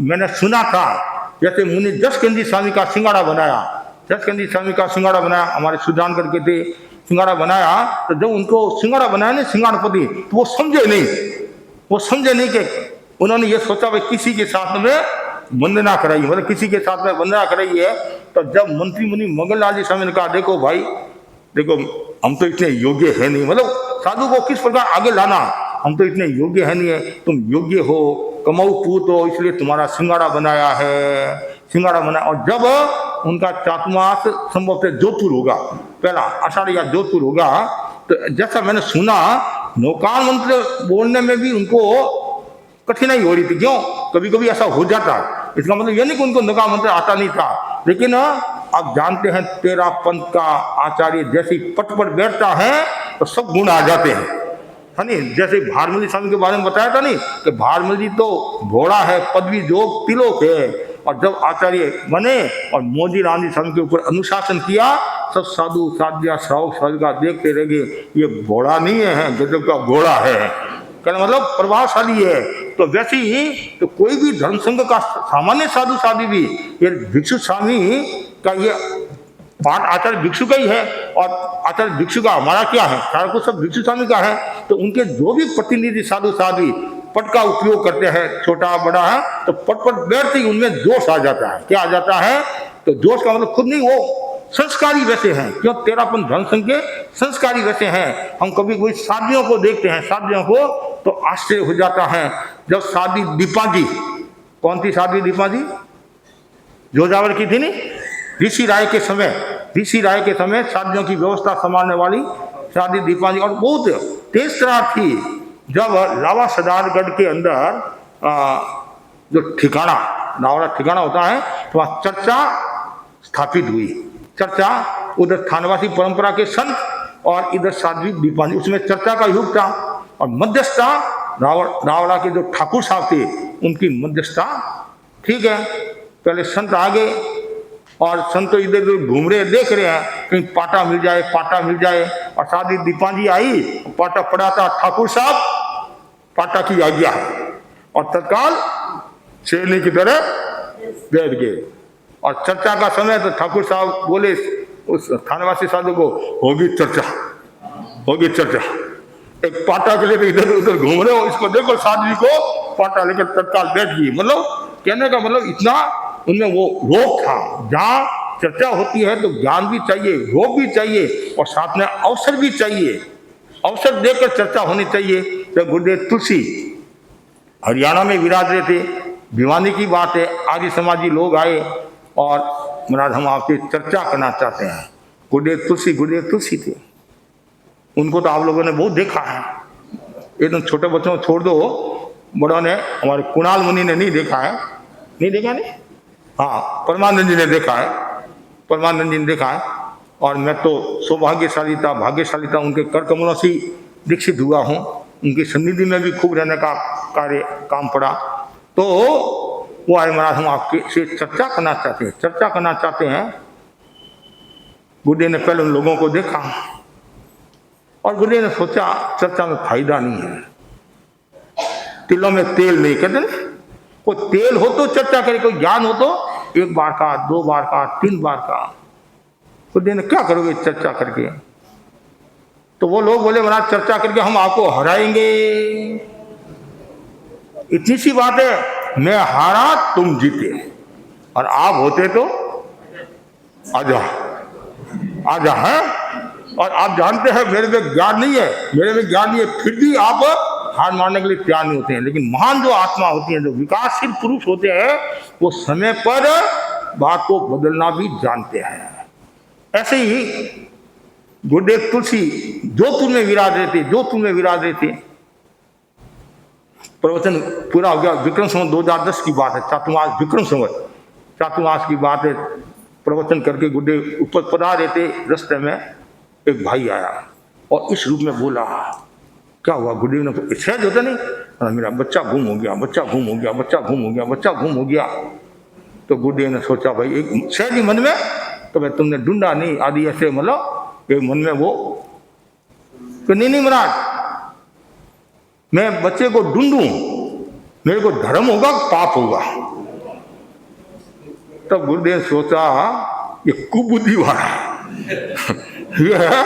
मैंने सुना था जैसे मुनि जसकंदी स्वामी का सिंगाड़ा बनाया, हमारे सुजानगढ़ के थे, सिंगाड़ा बनाया, तो जब उनको सिंगाड़ा बनाया ना सिंगाड़पति, तो वो समझे नहीं कि उन्होंने ये सोचा भाई किसी के साथ में वंदना कराई, मतलब किसी के साथ में वंदना कराई है। तो जब मंत्री मुनि मंगललाल जी स्वामी ने कहा, देखो भाई देखो, हम तो इतने योग्य है नहीं, मतलब साधु को किस प्रकार आगे लाना, हम तो इतने योग्य है नहीं है, तुम योग्य हो, कमाऊ पूत हो, इसलिए तुम्हारा सिंगाड़ा बनाया है। और जब उनका चातुर्मास संभव से जोधपुर होगा, पहला आषाढ़ या जोधपुर होगा, तो जैसा मैंने सुना नौकार मंत्र बोलने में भी उनको कठिनाई हो रही थी। क्यों? कभी कभी ऐसा हो जाता है। इसका मतलब यह नहीं कि उनको नगा मंत्र आता नहीं था, लेकिन आप जानते हैं तेरा पंथ का आचार्य जैसे पट पर बैठता है तो सब गुण आ जाते हैं, है नहीं? जैसे भारमली स्वामी के बारे में बताया था नहीं कि भारमली तो घोड़ा है, पदवी जोग तिलोक है, और जब आचार्य बने और मोदी रानी स्वामी के ऊपर अनुशासन किया, सब साधु साध्या श्रावक श्राविका देखते रह गए, ये घोड़ा नहीं है, गजब का घोड़ा है, कहना मतलब प्रभावशाली है। तो वैसे ही तो कोई भी धर्म संघ का सामान्य साधु साध्वी भी, ये भिक्षु स्वामी का ये पाठ आचार्य भिक्षु का ही है, और आचार्य भिक्षु का हमारा क्या है, सारा कुछ सब भिक्षु स्वामी का है। तो उनके जो भी प्रतिनिधि साधु साध्वी पट का उपयोग करते हैं, छोटा बड़ा है, तो पट पर बैठते ही उनमें जोश आ जाता है। क्या आ जाता है? तो जोश का मतलब खुद नहीं, वो संस्कारी वैसे हैं। क्यों? तेरापन धर्म संघ के संस्कारी वैसे हैं। हम कभी कोई शादियों को देखते हैं, शादियों को, तो आश्चर्य हो जाता है। जब शादी दीपा जी, कौन थी शादी दीपा जी? जोजावर की थी नहीं, ऋषि राय के समय, ऋषि राय के समय शादियों की व्यवस्था संभालने वाली शादी दीपा जी, और बहुत तेज तरार थी। जब लावा सदारगढ़ के अंदर जो ठिकाना, लावड़ा ठिकाना होता है, तो वहाँ चर्चा स्थापित हुई। चर्चा उधर थानवासी परंपरा के संत और इधर साध्वी दीपानी, उसमें चर्चा का युग था। और मध्यस्थता रावड़ा के जो ठाकुर साहब थे, उनकी मध्यस्थता, ठीक है। पहले संत आ गए और संत तो इधर उधर घूम रहे, देख रहे हैं कहीं पाटा मिल जाए, पाटा मिल जाए। और साध्वी दीपानी आई, पाटा पड़ा था, ठाकुर साहब पाटा की आज्ञा है, और तत्काल शेरनी की तरह बैठ गए। और चर्चा का समय तो ठाकुर साहब बोले उस थानवासी साधु को, होगी चर्चा, होगी चर्चा। एक पाटा के लिए इधर उधर घूम रहे हो, इसको देखो, साध्वी को पाटा लेकर तत्काल बैठ गई। मतलब कहने का मतलब इतना उनमें वो रोक था। जहाँ चर्चा होती है तो ज्ञान भी चाहिए, रोक भी चाहिए, और साथ में अवसर भी चाहिए। अवसर देकर चर्चा होनी चाहिए। जब गुरुदेव तुलसी हरियाणा में विराज रहे थे, भिवानी की बात है, आदि समाजी लोग आए और महाराज हम आपसे चर्चा करना चाहते हैं। गुरुदेव तुलसी थे, उनको तो आप लोगों ने बहुत देखा है। एकदम छोटे बच्चों को छोड़ दो, बड़ों ने, हमारे कुणाल मुनि ने नहीं देखा है, नहीं देखा नहीं, हाँ परमानंद जी ने देखा है, परमानंद जी ने देखा है। और मैं तो सौभाग्यशाली था, भाग्यशाली था, उनके कर कमलों से दीक्षित हुआ हूँ। उनकी सन्निधि में भी खूब रहने का कार्य काम पड़ा। तो वो आए, महाराज हम आपके से चर्चा करना चाहते हैं, चर्चा करना चाहते हैं। गुरुदेव ने पहले उन लोगों को देखा और गुरुदेव ने सोचा चर्चा में फायदा नहीं है, तिलों में तेल नहीं, कहते ना, कोई तेल हो तो चर्चा करे, कोई ज्ञान हो तो एक बार का, दो बार का, तीन बार का। गुरुदेव ने क्या करोगे चर्चा करके? तो वो लोग बोले महाराज चर्चा करके हम आपको हराएंगे। इतनी सी बात है, मैं हारा तुम जीते, और आप होते तो आजा आजा है। और आप जानते हैं मेरे में ज्ञान नहीं है, मेरे में ज्ञान नहीं है, फिर भी आप हार मारने के लिए तैयार नहीं होते हैं। लेकिन महान जो आत्मा होती है, जो विकासशील पुरुष होते हैं, वो समय पर बात को बदलना भी जानते हैं। ऐसे ही गुरुदेव तुलसी जोधपुर में विराज रहे थे, प्रवचन पूरा हो गया। विक्रम संवत 2010 की बात है, चातुर्मास विक्रम संवत चातुर्मास की बात है। प्रवचन करके गुरुदेव ऊपर पधा रहे थे, रास्ते में एक भाई आया और इस रूप में बोला, क्या हुआ? गुरुदेव ने सहज होता नहीं, मेरा बच्चा गुम हो गया, बच्चा गुम हो गया, बच्चा गुम हो गया, बच्चा गुम हो गया। तो गुरुदेव ने सोचा भाई एक सहज ही मन में, तो भाई तुमने ढूंढा नहीं आदि, ऐसे मतलब एक मन में वो तो नहीं महाराज, मैं बच्चे को ढूंढूं, मेरे को धर्म होगा पाप होगा। तब गुरुदेव सोचा ये कुबुद्धि वाला ये है,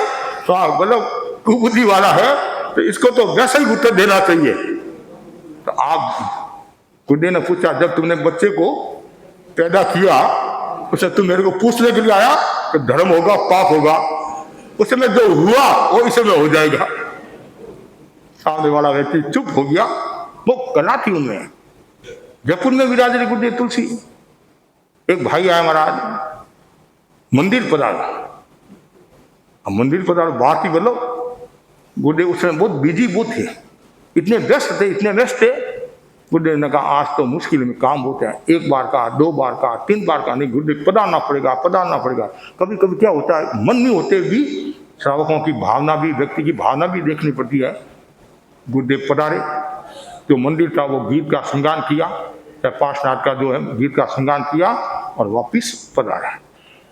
मतलब कुबुद्धि वाला है, तो इसको तो वैसा ही उत्तर देना चाहिए। तो आप गुरुदेव ने पूछा, जब तुमने बच्चे को पैदा किया उसे तुम मेरे को पूछने के लिए आया कि धर्म होगा पाप होगा? उस समय जो हुआ वो इस समय हो जाएगा। सामने वाला व्यक्ति चुप हो गया। वो कला थी उनमें। जयपुर में विराज रहे गुरुदेव तुलसी। एक भाई आया महाराज, मंदिर पधारा। अब मंदिर पधारा बात ही बोलो, गुरुदेव उस समय बहुत बिजी बहुत थे, इतने व्यस्त थे गुरुदेव ने कहा आज तो मुश्किल में काम होते हैं, 1 बार का, 2 बार का, 3 बार का नहीं, गुरुदेव पधारना पड़ेगा, पधारना पड़ेगा। कभी कभी क्या होता है, मन नहीं होते भी श्रावकों की भावना भी, व्यक्ति की भावना भी देखनी पड़ती है। गुरुदेव पधारे, जो मंदिर था वो गीत का श्रृंगार किया, पार्श्वनाथ का जो है गीत का श्रृंगार किया और वापिस पधारा।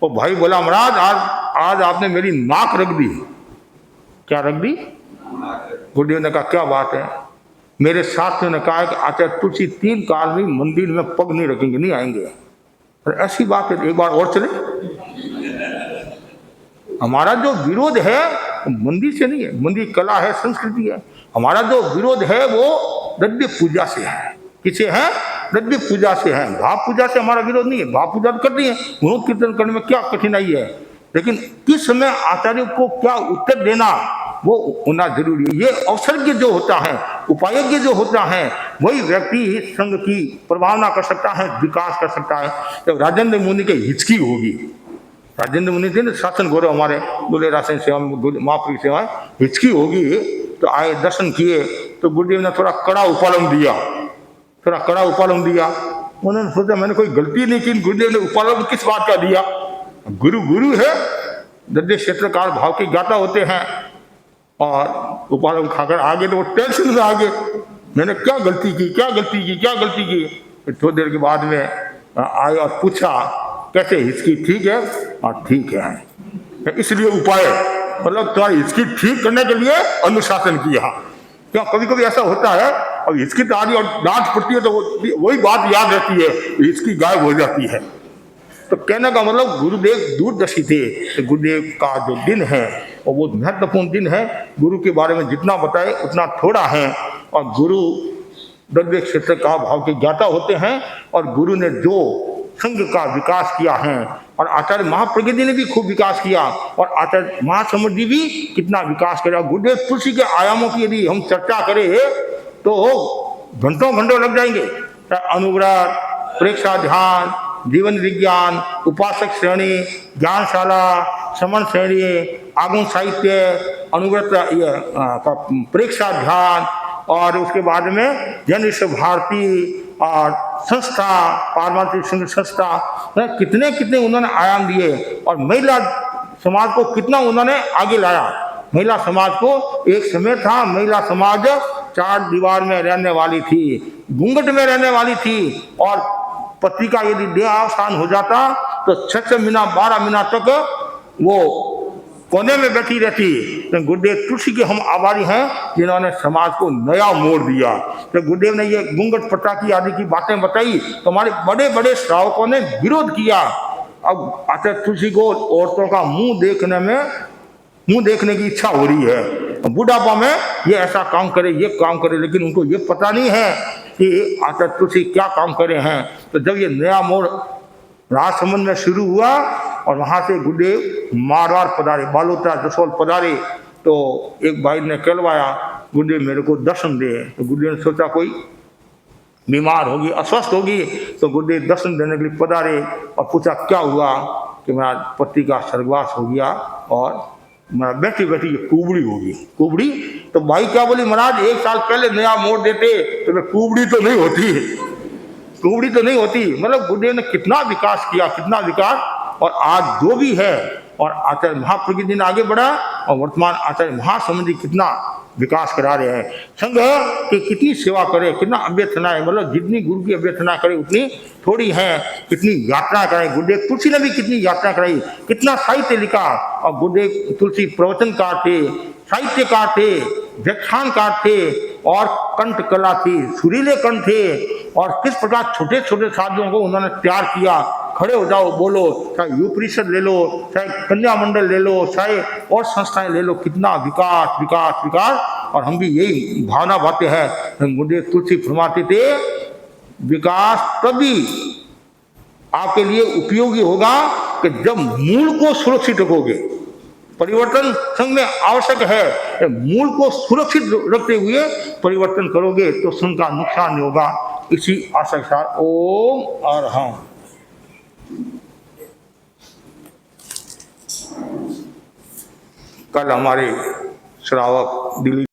वो भाई बोला महाराज आज आपने मेरी नाक रख दी। क्या रख दी? गुरुदेव ने कहा क्या बात है? मेरे शास्त्रों ने कहा है कि आचार्य तुलसी 3 काल में मंदिर में पग नहीं रखेंगे, नहीं आएंगे। अरे ऐसी बात है, एक बार और चले। हमारा जो विरोध है मंदिर से नहीं है, मंदिर कला है, संस्कृति है। हमारा जो विरोध है वो द्रव्य पूजा से है। किसे है? द्रव्य पूजा से है। भाव पूजा से हमारा विरोध नहीं है, भाव पूजा करती है, गुणों कीर्तन करने में क्या कठिनाई है। लेकिन किस समय आचार्य को क्या उत्तर देना वो होना जरूरी है। ये अवसरज्ञ जो होता है, उपायज्ञ जो होता है, वही व्यक्ति संघ की प्रभावना कर सकता है, विकास कर सकता है। जब राजेंद्र मुनि के हिचकी होगी, राजेंद्र मुनि थे ना शासन गौरव हमारे, बोले राशन सेवा महापुरुष की सेवा, हिचकी होगी तो आए, दर्शन किए, तो गुरुदेव ने थोड़ा कड़ा उपालम दिया, थोड़ा कड़ा उपालम दिया। उन्होंने सोचा मैंने कोई गलती नहीं की, गुरुदेव ने उपालम किस बात का दिया? गुरु गुरु है, द्रव्य क्षेत्रकार भाव के गाता होते हैं, और उपालम खाकर आगे तो वो टेंशन में आगे, मैंने क्या गलती की, क्या गलती की, क्या गलती की। फिर थोड़ी देर के बाद में आए और पूछा कैसे हिचकी ठीक है? हाँ ठीक है। इसलिए उपाय मतलब तुम्हारी हिचकी ठीक करने के लिए अनुशासन किया। क्यों कभी कभी ऐसा होता है, अब हिचकी तो आ रही और डांट पड़ती है तो वही बात याद रहती है, हिचकी गायब हो जाती है। तो कहने का मतलब गुरुदेव दूरदर्शी थे। तो गुरुदेव का जो दिन है वो बहुत महत्वपूर्ण दिन है। गुरु के बारे में जितना बताए उतना थोड़ा है। और गुरु द्रव्य क्षेत्र का भाव के ज्ञाता होते हैं, और गुरु ने जो संघ का विकास किया है, और आचार्य महाप्रज्ञ जी ने भी खूब विकास किया, और आचार्य महासमुद्र जी भी कितना विकास किया। गुरुदेव तुलसी के आयामों की यदि हम चर्चा करें तो घंटों घंटों लग जाएंगे। अनुग्रह, प्रेक्षा ध्यान, जीवन विज्ञान, उपासक श्रेणी, ज्ञानशाला, श्रमण श्रेणी, आगम साहित्य, अनुव्रत प्रेक्षा ध्यान, और उसके बाद में जन विश्व भारती और संस्था, पारमार्थिक संघ संस्था, कितने कितने उन्होंने आयाम दिए। और महिला समाज को कितना उन्होंने आगे लाया। महिला समाज को, एक समय था महिला समाज 4 दीवार में रहने वाली थी, घूंघट में रहने वाली थी, और पति का यदि देहावसान हो जाता तो 6 महीना 12 महीना तक वो कोने में बैठी रहती। तो गुरुदेव तुलसी के हम आभारी हैं जिन्होंने समाज को नया मोड़ दिया। तो गुरुदेव ने ये घूंघट प्रथा की आदि की बातें बताई तो हमारे बड़े बड़े श्रावकों ने विरोध किया। अब आचार्य तुलसी को औरतों का मुंह देखने की इच्छा हो रही है। बुढ़ापा में ये ऐसा काम करे, ये काम करे, लेकिन उनको ये पता नहीं है कि आचार्य तुलसी क्या काम करे हैं। तो जब ये नया मोड़ राजसमंद में शुरू हुआ और वहाँ से गुरुदेव मारवाड़ पधारे, बालोतरा जसोल पधारे, तो एक भाई ने कहलवाया गुरुदेव मेरे को दर्शन दे। तो गुरुदेव ने सोचा कोई बीमार होगी, अस्वस्थ होगी, तो गुरुदेव दर्शन देने के लिए पधारे और पूछा क्या हुआ? कि मेरा पति का स्वर्गवास हो गया और मैं बैठी बैठी ये कुबड़ी होगी। कुबड़ी? तो भाई क्या बोली महाराज 1 साल पहले नया मोड़ देते तो मैं कुबड़ी तो नहीं होती, कुबड़ी तो नहीं होती। मतलब गुरुदेव ने कितना विकास किया, कितना विकास। और आज जो भी है, और आचार्य महाप्रज्ञ जी ने आगे बढ़ा, और वर्तमान आचार्य महासमुद्र जी कितना विकास करा रहे हैं। संघ की कितनी सेवा करे, कितना अभ्यर्थना है, मतलब जितनी गुरु की अभ्यर्थना करे उतनी थोड़ी है। कितनी यात्रा कराई गुरुदेव तुलसी ने भी, कितनी यात्रा कराई, कितना साहित्य लिखा। और गुरुदेव तुलसी प्रवचनकार थे, साहित्यकार थे, व्याख्यानकार थे, और कंठ कला थी, सुरीले कंठ थे। और किस प्रकार छोटे छोटे साधुओं को उन्होंने तैयार किया। खड़े हो जाओ, बोलो, चाहे युव परिषद ले लो, चाहे कन्या मंडल ले लो, चाहे और संस्थाएं ले लो, कितना विकास विकास विकास। और हम भी यही भावना बातें हैं। गुरुदेव तुलसी फरमाते थे विकास तभी आपके लिए उपयोगी होगा कि जब मूल को सुरक्षित रखोगे। परिवर्तन संघ में आवश्यक है, मूल को सुरक्षित रखते हुए परिवर्तन करोगे तो संघ का नुकसान नहीं होगा। इसी आशा के साथ ओम अरहम। कल हमारे श्रावक दिल्ली